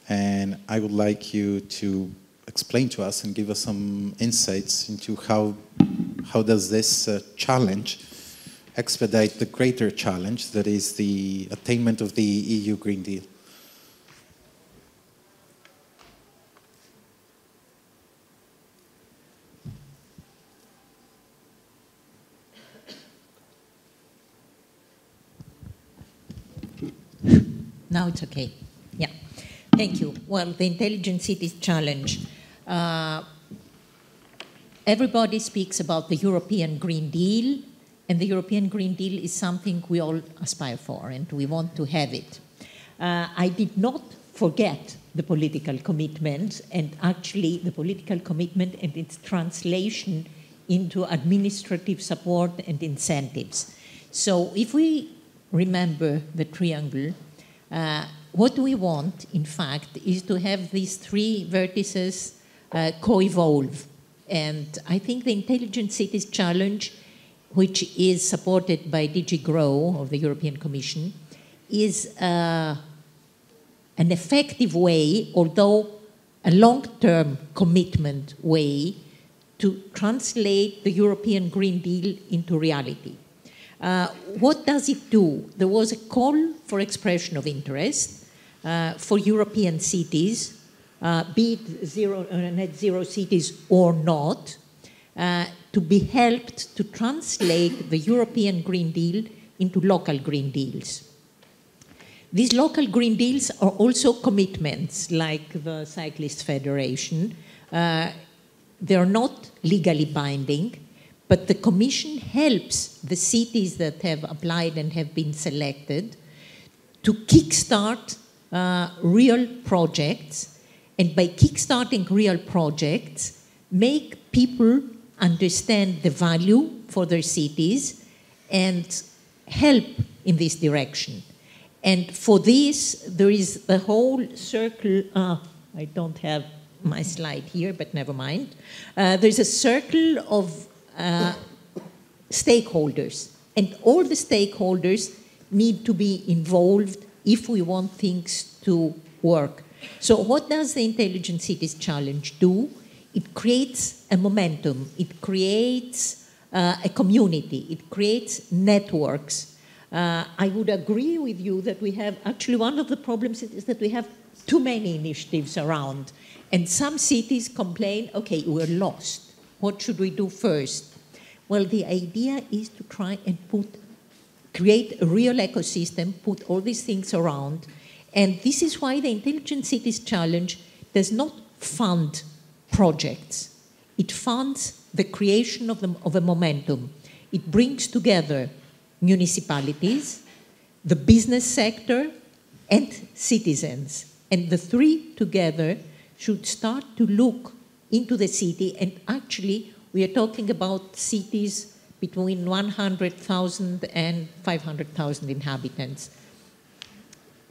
and I would like you to explain to us and give us some insights into how does this challenge expedite the greater challenge that is the attainment of the EU Green Deal. Now it's okay. Yeah. Thank you. Well, the Intelligent Cities Challenge. Everybody speaks about the European Green Deal, and the European Green Deal is something we all aspire for, and we want to have it. I did not forget the political commitment, and actually the political commitment and its translation into administrative support and incentives. So if we remember the triangle, what we want, in fact, is to have these three vertices co-evolve. And I think the Intelligent Cities Challenge, which is supported by DG GROW of the European Commission, is an effective way, although a long-term commitment way, to translate the European Green Deal into reality. What does it do? There was a call for expression of interest for European cities, be it net zero cities or not, to be helped to translate the European Green Deal into local Green Deals. These local Green Deals are also commitments, like the Cyclists Federation. They are not legally binding, but the Commission helps the cities that have applied and have been selected to kickstart real projects, and by kickstarting real projects, make people understand the value for their cities and help in this direction. And for this, there is the whole circle. I don't have my slide here, but never mind. There's a circle of stakeholders. And all the stakeholders need to be involved if we want things to work. So what does the Intelligent Cities Challenge do? It creates a momentum. It creates a community. It creates networks. I would agree with you that we have, actually one of the problems is that we have too many initiatives around. And some cities complain, okay, we're lost. What should we do first? Well, the idea is to try and create a real ecosystem, put all these things around. And this is why the Intelligent Cities Challenge does not fund projects. It funds the creation of a momentum. It brings together municipalities, the business sector, and citizens. And the three together should start to look into the city. And actually, we are talking about cities between 100,000 and 500,000 inhabitants.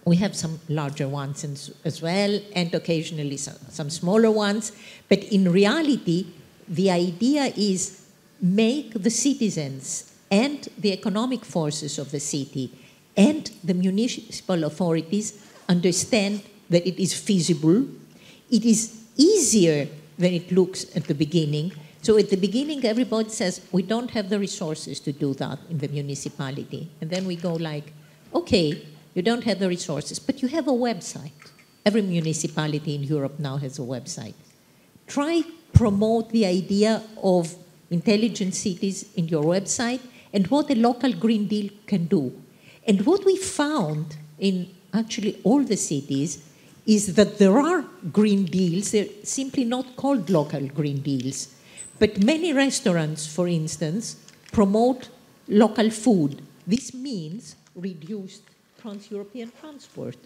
We have some larger ones as well, and occasionally some smaller ones. But in reality, the idea is make the citizens and the economic forces of the city and the municipal authorities understand that it is feasible. It is easier than it looks at the beginning. So at the beginning, everybody says, we don't have the resources to do that in the municipality. And then we go like, okay, you don't have the resources, but you have a website. Every municipality in Europe now has a website. Try promote the idea of intelligent cities in your website and what a local Green Deal can do. And what we found in actually all the cities is that there are Green Deals. They're simply not called local Green Deals. But many restaurants, for instance, promote local food. This means reduced trans-European transport.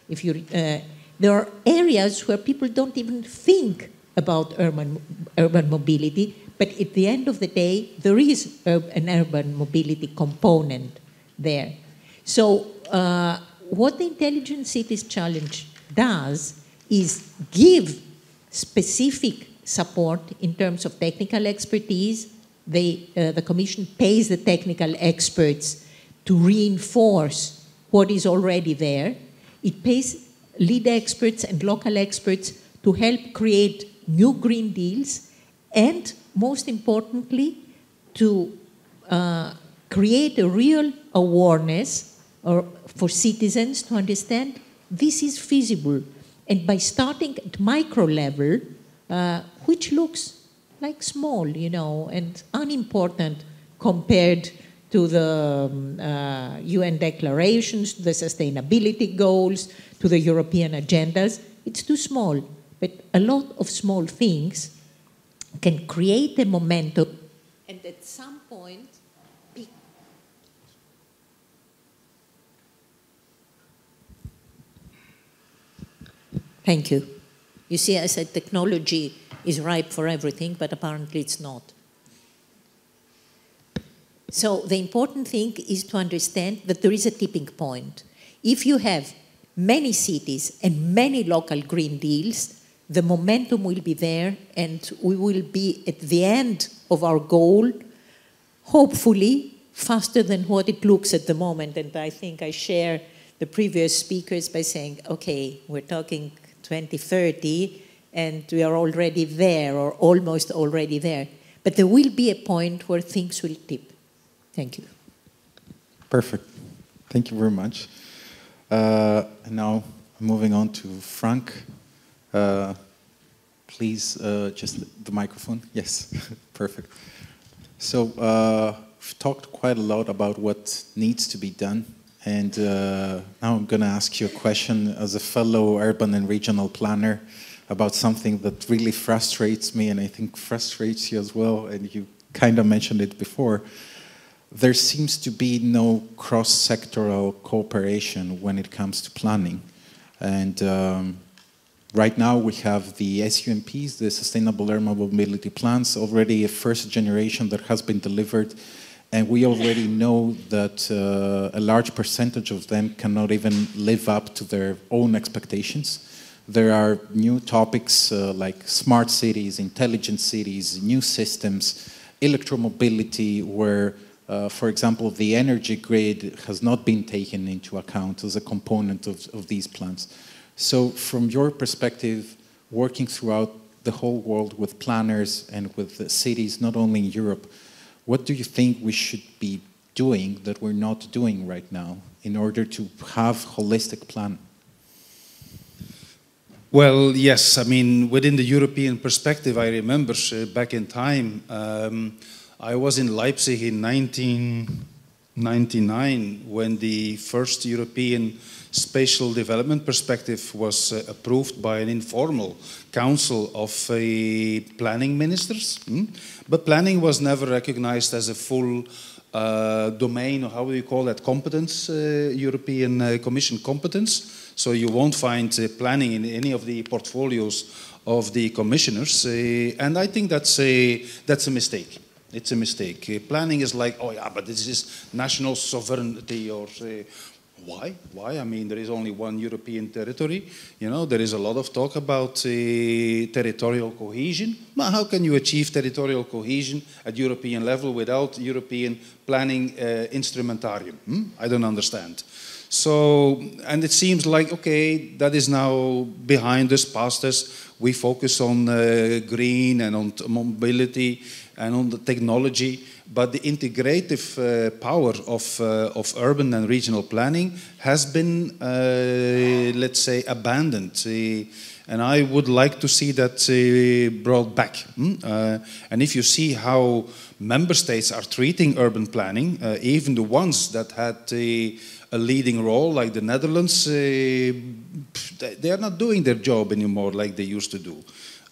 If you, there are areas where people don't even think about urban mobility, but at the end of the day, there is an urban mobility component there. So what the Intelligent Cities Challenge does is give specific support in terms of technical expertise. The Commission pays the technical experts to reinforce what is already there. It pays lead experts and local experts to help create new Green Deals, and most importantly, to create a real awareness for citizens to understand this is feasible. And by starting at micro level, which looks like small, you know, and unimportant compared to the UN declarations, to the sustainability goals, to the European agendas, it's too small. But a lot of small things can create a momentum, and at some point, thank you. You see, I said technology is ripe for everything, but apparently it's not. So the important thing is to understand that there is a tipping point. If you have many cities and many local Green Deals, the momentum will be there, and we will be at the end of our goal, hopefully faster than what it looks at the moment. And I think I share the previous speakers by saying, okay, we're talking 2030, and we are already there, or almost already there. But there will be a point where things will tip. Thank you. Perfect. Thank you very much. And now, moving on to Frank. Please, just the microphone. Yes, perfect. So we've talked quite a lot about what needs to be done. And now I'm going to ask you a question as a fellow urban and regional planner about something that really frustrates me, and I think frustrates you as well, and you kind of mentioned it before. There seems to be no cross-sectoral cooperation when it comes to planning. And right now we have the SUMPs, the Sustainable Urban Mobility Plans, already a first generation that has been delivered. And we already know that a large percentage of them cannot even live up to their own expectations. There are new topics like smart cities, intelligent cities, new systems, electromobility where, for example, the energy grid has not been taken into account as a component of these plans. So from your perspective, working throughout the whole world with planners and with cities, not only in Europe, what do you think we should be doing that we're not doing right now in order to have holistic plan? Well, yes, I mean, within the European perspective, I remember back in time, I was in Leipzig in 1999 when the first European spatial development perspective was approved by an informal council of planning ministers. But planning was never recognized as a full domain, or how do you call that, competence, European Commission competence. So you won't find planning in any of the portfolios of the commissioners. And I think that's a mistake. It's a mistake. Planning is like, oh yeah, but this is national sovereignty, or why? Why? I mean, there is only one European territory. You know, there is a lot of talk about territorial cohesion. But how can you achieve territorial cohesion at European level without European planning instrumentarium? I don't understand. So, and it seems like, okay, that is now behind us, past us. We focus on green and on mobility and on the technology, but the integrative power of urban and regional planning has been, let's say, abandoned. And I would like to see that brought back. And if you see how member states are treating urban planning, even the ones that had a leading role, like the Netherlands, they are not doing their job anymore like they used to do.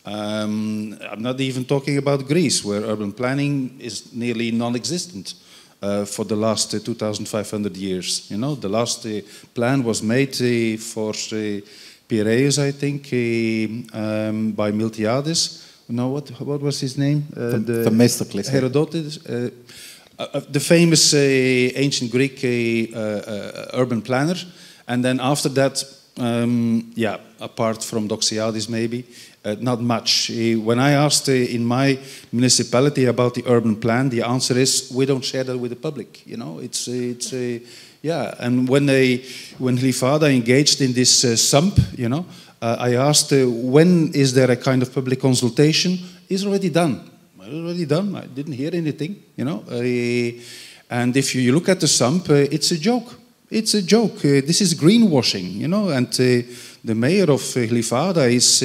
I'm not even talking about Greece, where urban planning is nearly non-existent for the last 2,500 years. You know, the last plan was made for Piraeus, I think, by Miltiades. No, what was his name? Themistocles. Herodotus. The famous ancient Greek urban planner. And then after that, yeah, apart from Doxiadis maybe, not much. When I asked in my municipality about the urban plan, the answer is we don't share that with the public. You know, yeah. And when Hlifada engaged in this SUMP, you know, I asked when is there a kind of public consultation? It's already done. Already done. I didn't hear anything. You know, and if you look at the SUMP, it's a joke. It's a joke. This is greenwashing, you know, and the mayor of Hlifada is,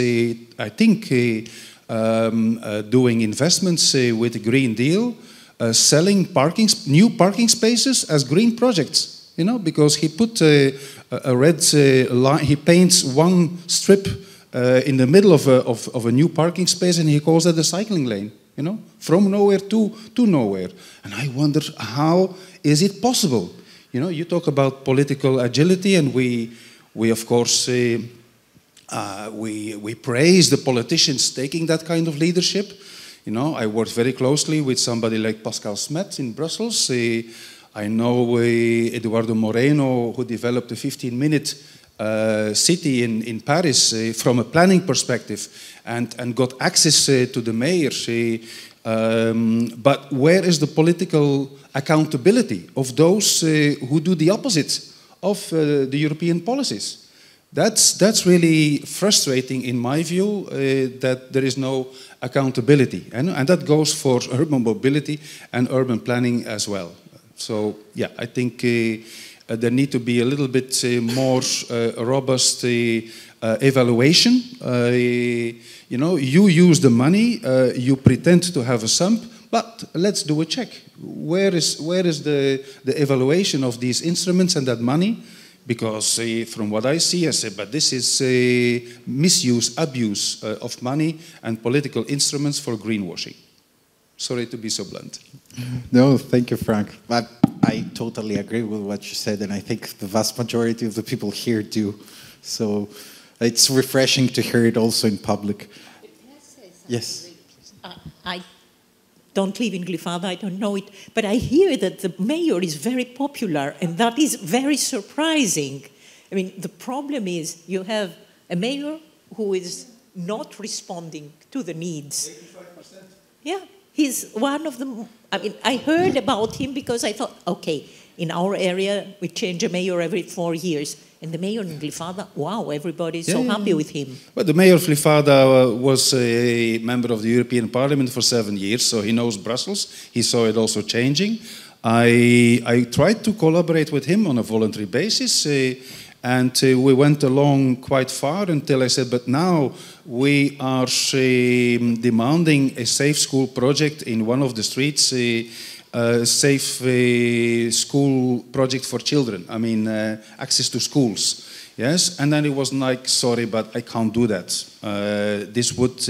I think, doing investments with the Green Deal, selling new parking spaces as green projects, you know, because he put a red line, he paints one strip in the middle of a new parking space, and he calls that a cycling lane, you know, from nowhere to nowhere. And I wonder, how is it possible? You know, you talk about political agility, and we of course, we praise the politicians taking that kind of leadership. You know, I worked very closely with somebody like Pascal Smet in Brussels. I know Eduardo Moreno, who developed a 15-minute city in Paris from a planning perspective, and got access to the mayor. But where is the political accountability of those who do the opposite of the European policies? That's really frustrating in my view, that there is no accountability. And that goes for urban mobility and urban planning as well. So yeah, I think there need to be a little bit more robust evaluation. You know, you use the money, you pretend to have a sump, but let's do a check. Where is the evaluation of these instruments and that money? Because from what I see, I say, but this is misuse, abuse of money and political instruments for greenwashing. Sorry to be so blunt. No, thank you, Frank. I totally agree with what you said, and I think the vast majority of the people here do. So it's refreshing to hear it also in public. Yes. I don't live in Hlifada, I don't know it, but I hear that the mayor is very popular, and that is very surprising. I mean, the problem is you have a mayor who is not responding to the needs. 85%. Yeah, he's one of the, I mean, I heard about him because I thought, okay, in our area, we change a mayor every 4 years. And the mayor in Glyfada, wow, everybody is so happy with him. Well, the mayor of Glyfada was a member of the European Parliament for 7 years, so he knows Brussels. He saw it also changing. I tried to collaborate with him on a voluntary basis, and we went along quite far until I said, but now we are demanding a safe school project in one of the streets, safe school project for children. I mean, access to schools. Yes, and then it was like, sorry, but I can't do that. This would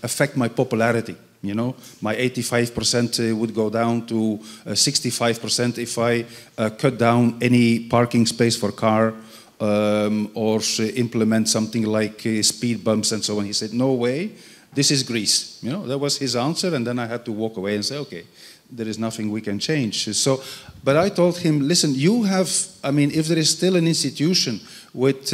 affect my popularity. You know, my 85% would go down to 65% if I cut down any parking space for car or implement something like speed bumps and so on. He said, no way, this is Greece. You know, that was his answer, and then I had to walk away and say, okay, there is nothing we can change. So, but I told him, listen, you have, I mean, if there is still an institution with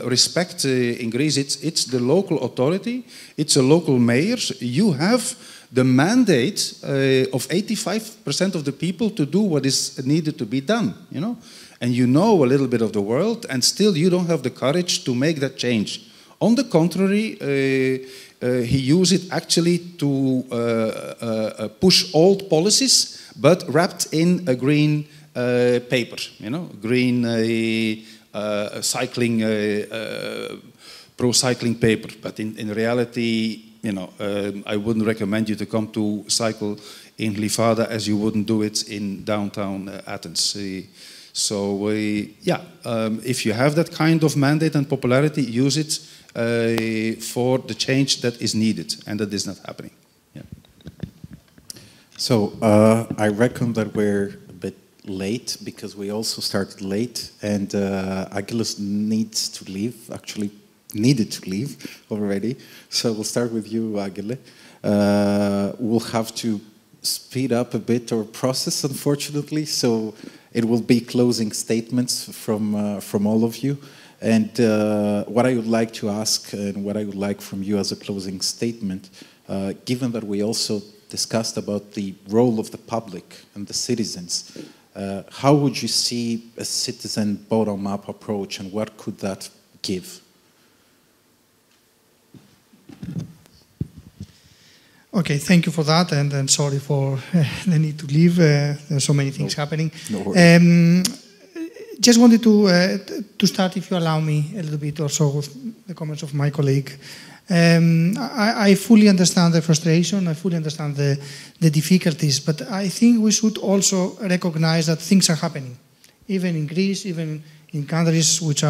respect in Greece, it's the local authority, it's a local mayor. You have the mandate of 85% of the people to do what is needed to be done, you know? And you know a little bit of the world, and still you don't have the courage to make that change. On the contrary, he used it actually to push old policies, but wrapped in a green paper, you know, green cycling, pro-cycling paper. But in reality, you know, I wouldn't recommend you to come to cycle in Glyfada as you wouldn't do it in downtown Athens. So, yeah, if you have that kind of mandate and popularity, use it for the change that is needed, and that is not happening. Yeah. So, I reckon that we're a bit late because we also started late, and Άγγελος needs to leave, actually needed to leave already. So we'll start with you, Άγγελε. We'll have to speed up a bit our process, unfortunately, so it will be closing statements from all of you. And what I would like to ask, and what I would like from you as a closing statement, given that we also discussed about the role of the public and the citizens, how would you see a citizen bottom-up approach, and what could that give? Okay, thank you for that, and sorry for the need to leave. There's so many things happening. No worries. Just wanted to start, if you allow me, a little bit also with the comments of my colleague. I fully understand the frustration, I fully understand the difficulties, but I think we should also recognize that things are happening. Even in Greece, even in countries which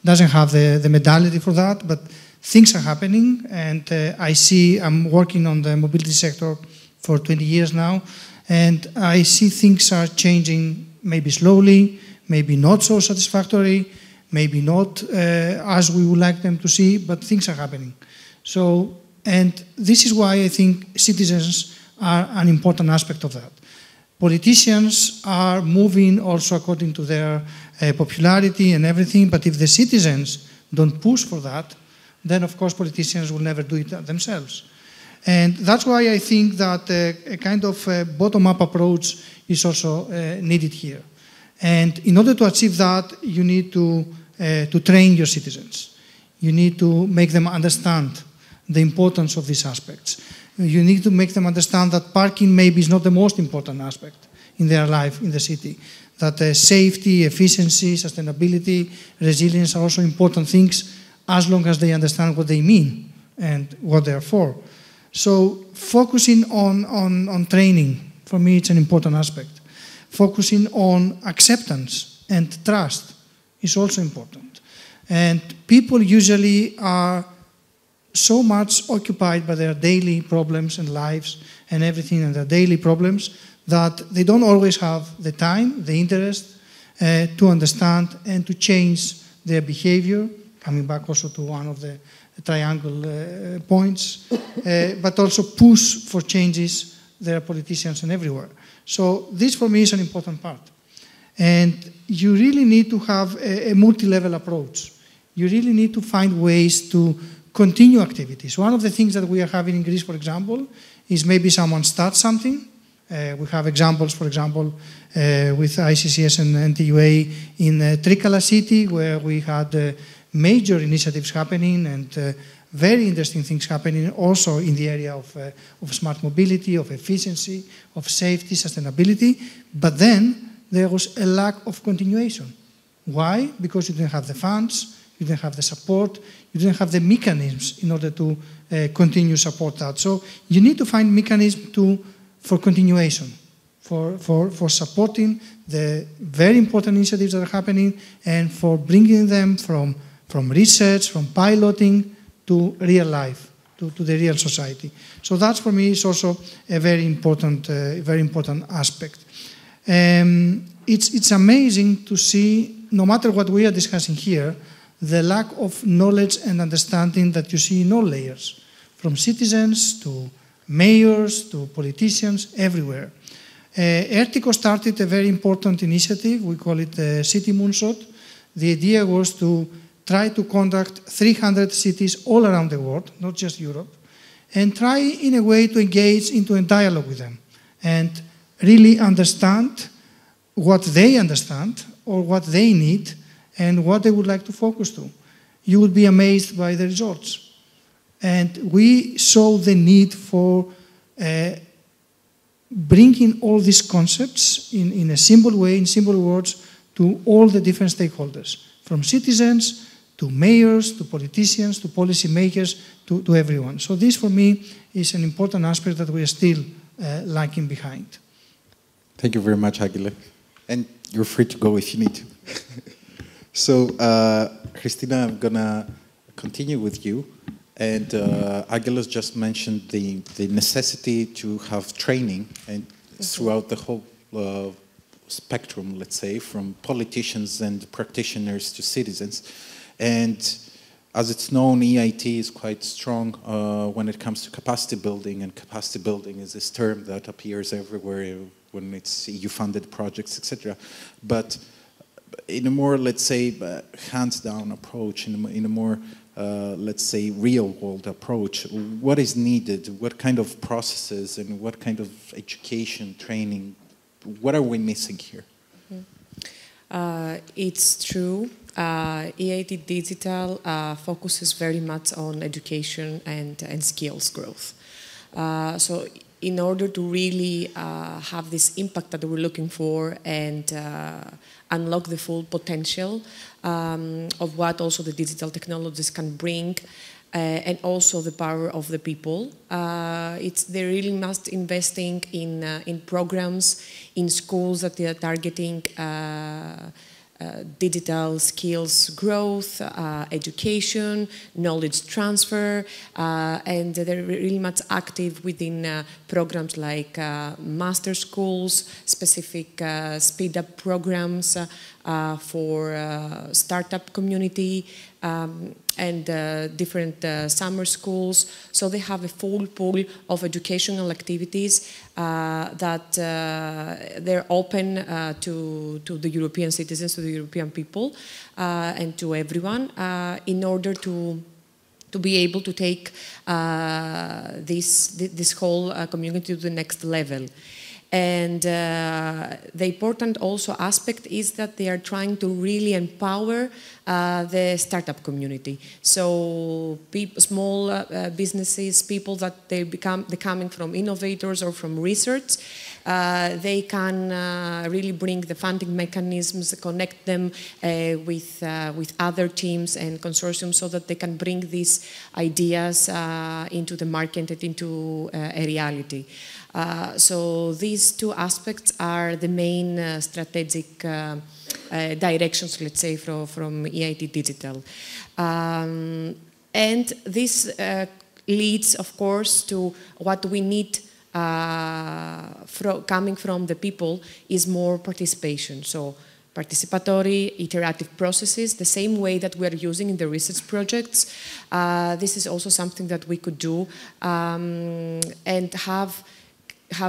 doesn't have the mentality for that, but things are happening, and I'm working on the mobility sector for 20 years now, and I see things are changing, maybe slowly, maybe not so satisfactory, maybe not as we would like them to see, but things are happening. So, and this is why I think citizens are an important aspect of that. Politicians are moving also according to their popularity and everything, but if the citizens don't push for that, then of course politicians will never do it themselves. And that's why I think that a kind of bottom-up approach is also needed here. And in order to achieve that, you need to train your citizens. You need to make them understand the importance of these aspects. You need to make them understand that parking maybe is not the most important aspect in their life in the city. That safety, efficiency, sustainability, resilience are also important things as long as they understand what they mean and what they are for. So focusing on training, for me, it's an important aspect. Focusing on acceptance and trust is also important. And people usually are so much occupied by their daily problems and lives and everything and their daily problems that they don't always have the time, the interest to understand and to change their behavior, coming back also to one of the triangle points, but also push for changes their politicians and everywhere. So this for me is an important part. And you really need to have a multi-level approach. You really need to find ways to continue activities. One of the things that we are having in Greece, for example, is maybe someone starts something. We have examples, for example, with ICCS and NTUA in Trikala city, where we had major initiatives happening and very interesting things happening also in the area of smart mobility, of efficiency, of safety, sustainability. But then there was a lack of continuation. Why? Because you didn't have the funds, you didn't have the support, you didn't have the mechanisms in order to continue support that. So you need to find mechanisms for continuation, for supporting the very important initiatives that are happening and for bringing them from research, from piloting to real life, to the real society. So that for me is also a very important aspect. It's amazing to see, no matter what we are discussing here, the lack of knowledge and understanding that you see in all layers, from citizens to mayors to politicians, everywhere. ERTICO started a very important initiative, we call it City Moonshot. The idea was to try to contact 300 cities all around the world, not just Europe, and try in a way to engage into a dialogue with them and really understand what they understand or what they need and what they would like to focus to. You would be amazed by the results. And we saw the need for bringing all these concepts in a simple way, in simple words, to all the different stakeholders, from citizens to mayors, to politicians, to policy makers, to everyone. So this, for me, is an important aspect that we are still lagging behind. Thank you very much, Ángel. And you're free to go if you need to. So, Christina, I'm going to continue with you. And Ángel just mentioned the necessity to have training and throughout the whole spectrum, let's say, from politicians and practitioners to citizens. And as it's known, EIT is quite strong when it comes to capacity building, and capacity building is this term that appears everywhere when it's EU-funded projects, etc. But in a more, let's say, hands-down approach, in a more, let's say, real-world approach, what is needed? What kind of processes and what kind of education, training, what are we missing here? It's true. EIT Digital focuses very much on education and skills growth. So in order to really have this impact that we're looking for and unlock the full potential of what also the digital technologies can bring, and also the power of the people, they really must investing in programs, in schools that they are targeting digital skills growth, education, knowledge transfer, and they're really much active within programs like master schools, specific speed-up programs for startup community, and different summer schools. So they have a full pool of educational activities that they're open to the European citizens, to the European people, and to everyone, in order to be able to take this whole community to the next level. And the important also aspect is that they are trying to really empower the startup community. So small businesses, people that they're coming from innovators or from research, they can really bring the funding mechanisms, connect them with other teams and consortiums so that they can bring these ideas into the market and into a reality. So these two aspects are the main strategic directions, let's say, from EIT Digital. And this leads, of course, to what we need coming from the people is more participation. So participatory, iterative processes, the same way that we are using in the research projects. This is also something that we could do and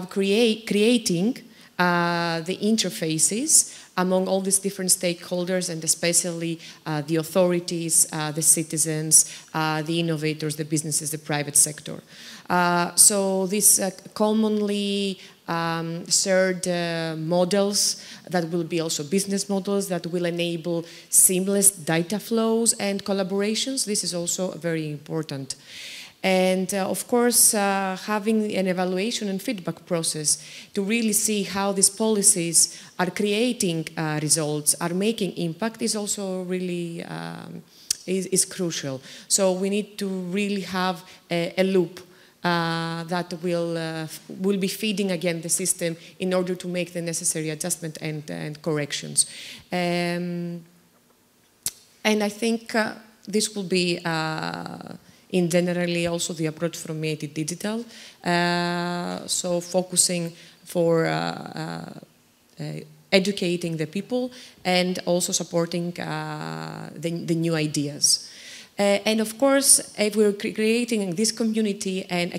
creating the interfaces among all these different stakeholders, and especially the authorities, the citizens, the innovators, the businesses, the private sector. So these commonly shared models that will be also business models that will enable seamless data flows and collaborations. This is also very important. And of course, having an evaluation and feedback process to really see how these policies are creating results, are making impact is also really is crucial. So we need to really have a loop that will be feeding again the system in order to make the necessary adjustment and corrections. And I think this will be in generally also the approach from Me IT Digital, so focusing for educating the people and also supporting the new ideas. And of course, if we're creating this community and a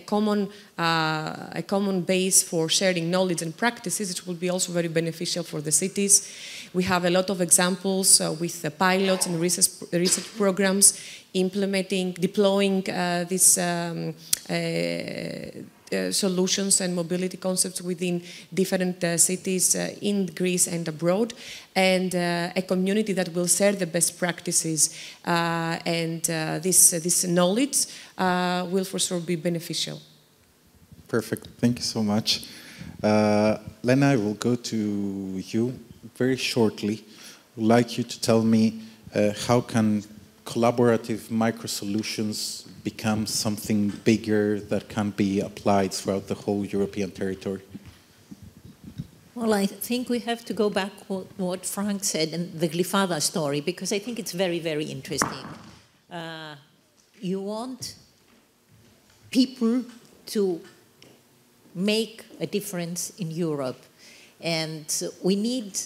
common base for sharing knowledge and practices, it will be also very beneficial for the cities. We have a lot of examples with the pilots and research programs implementing, deploying these solutions and mobility concepts within different cities in Greece and abroad, and a community that will share the best practices and this knowledge will for sure be beneficial. Perfect. Thank you so much. Lena, I will go to you very shortly. I'd like you to tell me how can collaborative micro-solutions become something bigger that can be applied throughout the whole European territory? Well, I think we have to go back to what Frank said and the Glyfada story, because I think it's very, very interesting. You want people to make a difference in Europe, and we need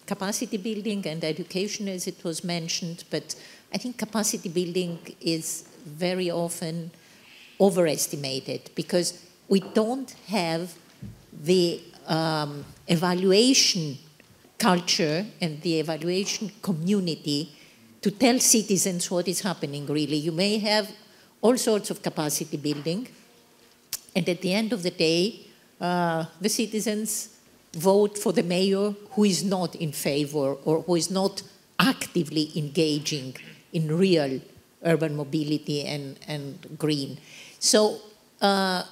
capacity building and education, as it was mentioned, but I think capacity building is very often overestimated because we don't have the evaluation culture and the evaluation community to tell citizens what is happening, really. You may have all sorts of capacity building, and at the end of the day, the citizens vote for the mayor who is not in favor or who is not actively engaging in real urban mobility and green. So I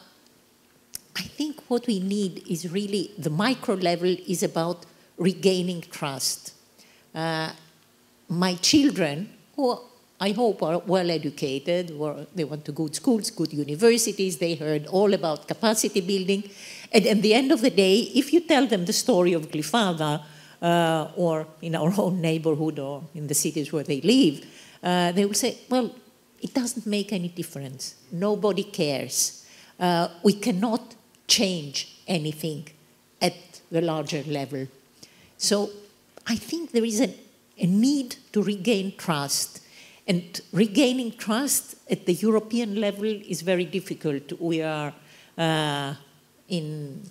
think what we need is really, the micro level is about regaining trust. My children, who I hope are well educated, or they went to good schools, good universities, they heard all about capacity building. And at the end of the day, if you tell them the story of Glyfada, or in our own neighborhood or in the cities where they live, they will say, well, it doesn't make any difference. Nobody cares. We cannot change anything at the larger level. So I think there is a need to regain trust. And regaining trust at the European level is very difficult. We are in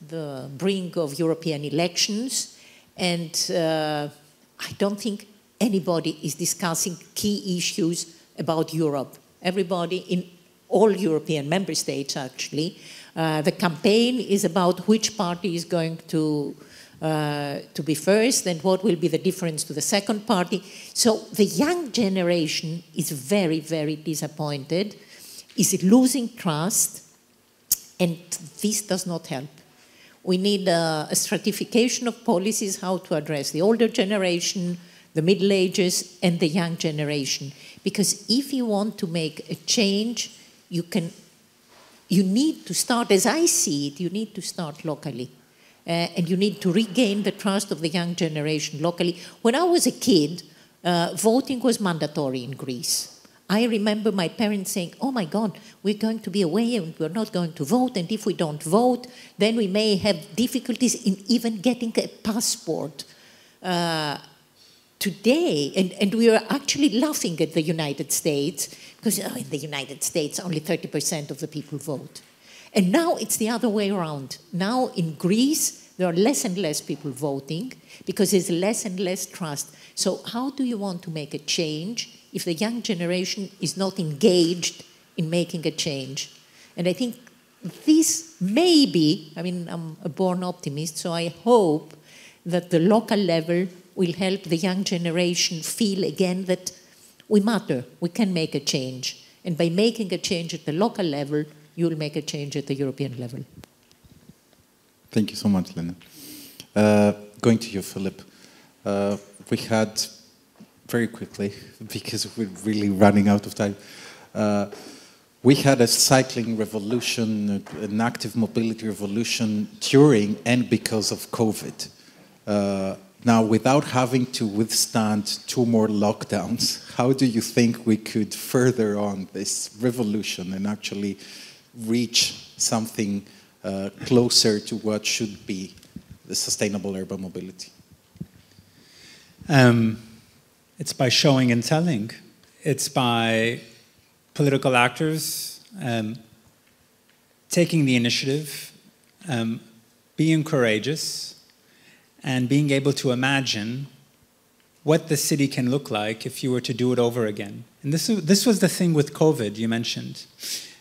the brink of European elections, and I don't think anybody is discussing key issues about Europe. Everybody in all European member states, actually, the campaign is about which party is going to be first and what will be the difference to the second party. So the young generation is very, very disappointed, is losing trust, and this does not help. We need a stratification of policies, how to address the older generation, the Middle Ages, and the young generation. Because if you want to make a change, you need to start, as I see it, you need to start locally. And you need to regain the trust of the young generation locally. When I was a kid, voting was mandatory in Greece. I remember my parents saying, oh my God, we're going to be away and we're not going to vote, and if we don't vote, then we may have difficulties in even getting a passport. Today, and we are actually laughing at the United States, because in the United States only 30% of the people vote. And now it's the other way around. Now in Greece, there are less and less people voting because there's less and less trust. So how do you want to make a change if the young generation is not engaged in making a change? And I think this may be, I mean, I'm a born optimist, so I hope that the local level will help the young generation feel again that we matter, we can make a change. And by making a change at the local level, you will make a change at the European level. Thank you so much, Lena. Going to you, Philip. We had, very quickly, because we're really running out of time, we had a cycling revolution, an active mobility revolution during and because of COVID. Now, without having to withstand 2 more lockdowns, how do you think we could further on this revolution and actually reach something closer to what should be the sustainable urban mobility? It's by showing and telling. It's by political actors taking the initiative, being courageous, and being able to imagine what the city can look like if you were to do it over again. And this was the thing with COVID you mentioned.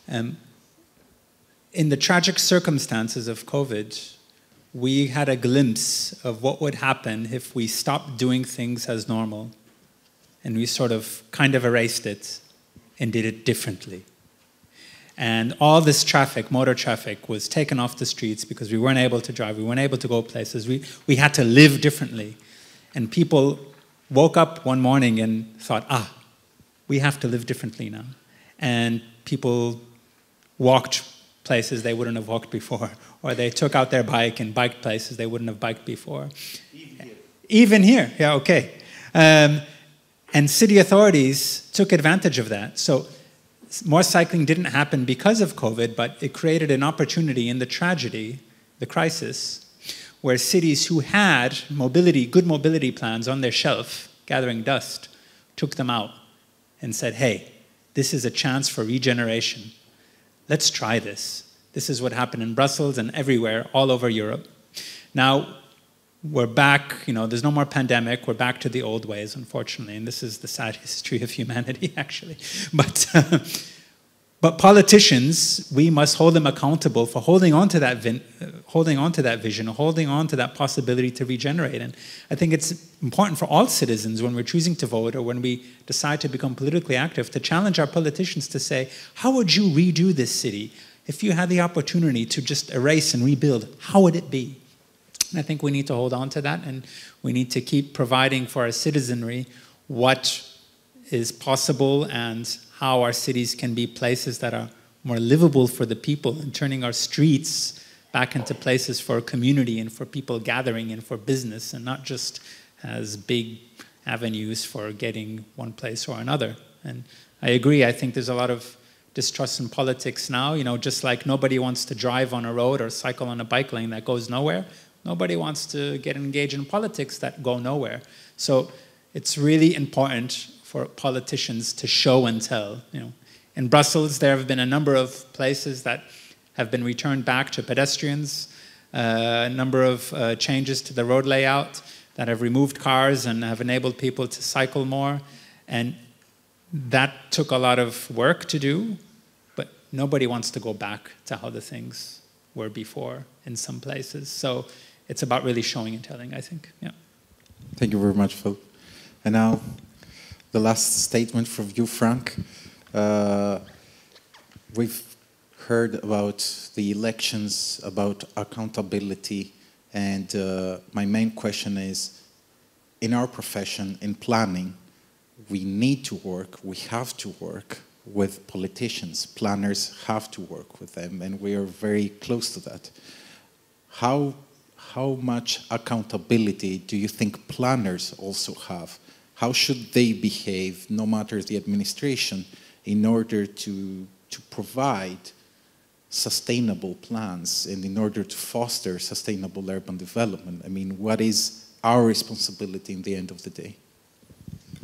In the tragic circumstances of COVID, we had a glimpse of what would happen if we stopped doing things as normal and we sort of kind of erased it and did it differently. And all this traffic, motor traffic, was taken off the streets because we weren't able to drive, we weren't able to go places, we had to live differently. And people woke up one morning and thought, we have to live differently now. And people walked places they wouldn't have walked before, or they took out their bike and biked places they wouldn't have biked before. Even here, yeah, okay. And city authorities took advantage of that. So more cycling didn't happen because of COVID, but it created an opportunity in the tragedy, the crisis, where cities who had good mobility plans on their shelf, gathering dust, took them out and said, hey, this is a chance for regeneration. Let's try this. This is what happened in Brussels and everywhere, all over Europe. Now, we're back, there's no more pandemic, we're back to the old ways, unfortunately, and this is the sad history of humanity, actually. But politicians, we must hold them accountable for holding on to that vision, holding on to that possibility to regenerate. And I think it's important for all citizens when we're choosing to vote or when we decide to become politically active to challenge our politicians to say, how would you redo this city? If you had the opportunity to just erase and rebuild, how would it be? And I think we need to hold on to that, and we need to keep providing for our citizenry what is possible and how our cities can be places that are more livable for the people, and turning our streets back into places for community and for people gathering and for business, and not just as big avenues for getting one place or another. And I agree, I think there's a lot of distrust in politics now, just like nobody wants to drive on a road or cycle on a bike lane that goes nowhere. Nobody wants to get engaged in politics that go nowhere. So it's really important for politicians to show and tell. In Brussels, there have been a number of places that have been returned back to pedestrians, a number of changes to the road layout that have removed cars and have enabled people to cycle more. And that took a lot of work to do, but nobody wants to go back to how the things were before in some places. So it's about really showing and telling, I think. Yeah. Thank you very much, Phil. And now, the last statement from you, Frank. We've heard about the elections, about accountability, and my main question is, in our profession, in planning, we need to work, we have to work with politicians. Planners have to work with them, and we are very close to that. How much accountability do you think planners also have? How should they behave, no matter the administration, in order to provide sustainable plans and in order to foster sustainable urban development? I mean, what is our responsibility in the end of the day?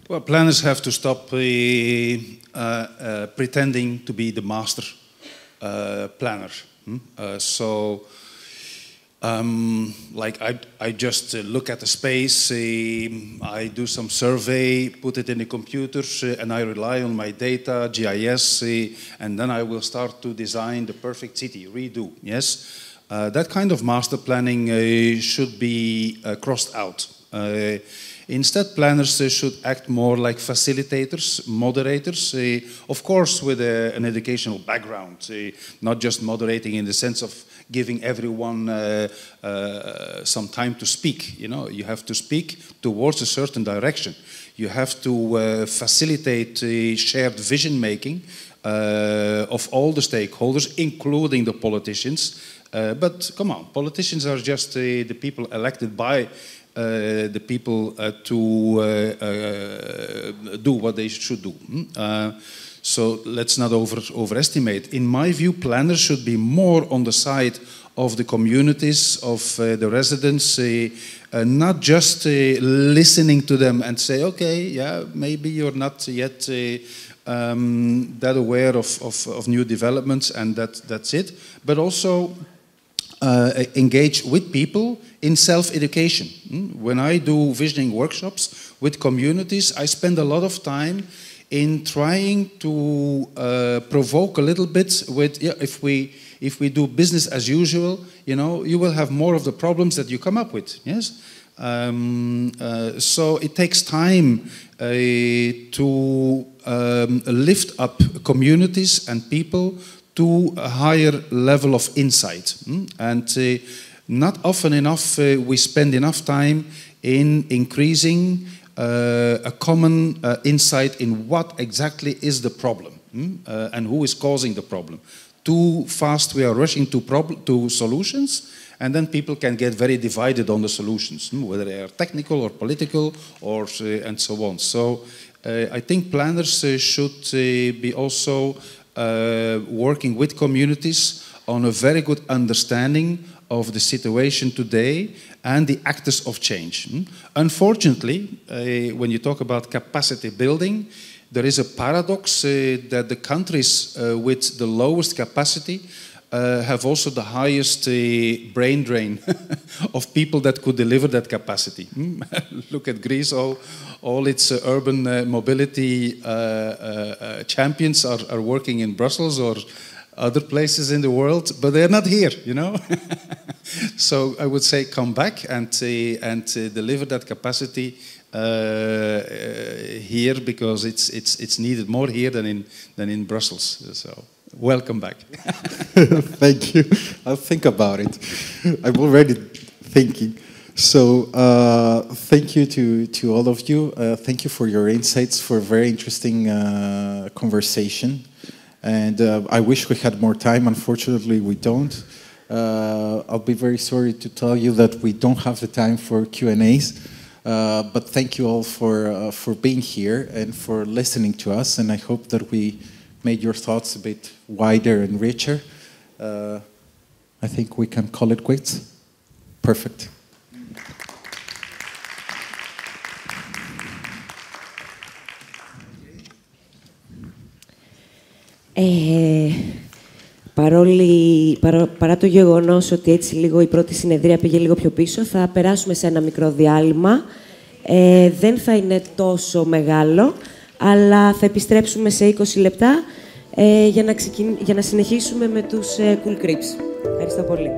Well, planners have to stop pretending to be the master planner. Like I just look at the space, I do some survey, put it in the computer, and I rely on my data, GIS, and then I will start to design the perfect city, redo, yes? That kind of master planning should be crossed out. Instead, planners should act more like facilitators, moderators, of course with an educational background, not just moderating in the sense of giving everyone some time to speak. You know, you have to speak towards a certain direction. You have to facilitate shared vision making of all the stakeholders, including the politicians. But come on, politicians are just the people elected by the people to do what they should do. So let's not overestimate. In my view, planners should be more on the side of the communities, of the residents, not just listening to them and say, okay, yeah, maybe you're not yet that aware of new developments and that's it, but also engage with people in self-education. When I do visioning workshops with communities, I spend a lot of time in trying to provoke a little bit with, yeah, if we do business as usual, you know, you will have more of the problems that you come up with, yes? So it takes time to lift up communities and people to a higher level of insight. And not often enough we spend enough time in increasing a common insight in what exactly is the problem and who is causing the problem. Too fast we are rushing to solutions, and then people can get very divided on the solutions, whether they are technical or political or and so on. So I think planners should be also working with communities on a very good understanding of the situation today and the actors of change. Unfortunately, when you talk about capacity building, there is a paradox that the countries with the lowest capacity have also the highest brain drain of people that could deliver that capacity. Look at Greece, all its urban mobility champions are working in Brussels or other places in the world, but they're not here, you know. So I would say come back and deliver that capacity here, because it's needed more here than in Brussels. So welcome back. Thank you. I'll think about it. I'm already thinking. So thank you to all of you. Thank you for your insights, for a very interesting conversation. And I wish we had more time. Unfortunately, we don't. I'll be very sorry to tell you that we don't have the time for Q&As. But thank you all for being here and for listening to us. And I hope that we made your thoughts a bit wider and richer. I think we can call it quits. Perfect. Παρά το γεγονός ότι έτσι λίγο η πρώτη συνεδρία πήγε λίγο πιο πίσω, θα περάσουμε σε ένα μικρό διάλειμμα. Δεν θα είναι τόσο μεγάλο, αλλά θα επιστρέψουμε σε 20 λεπτά για να συνεχίσουμε με τους Cool Creeps. Ευχαριστώ πολύ.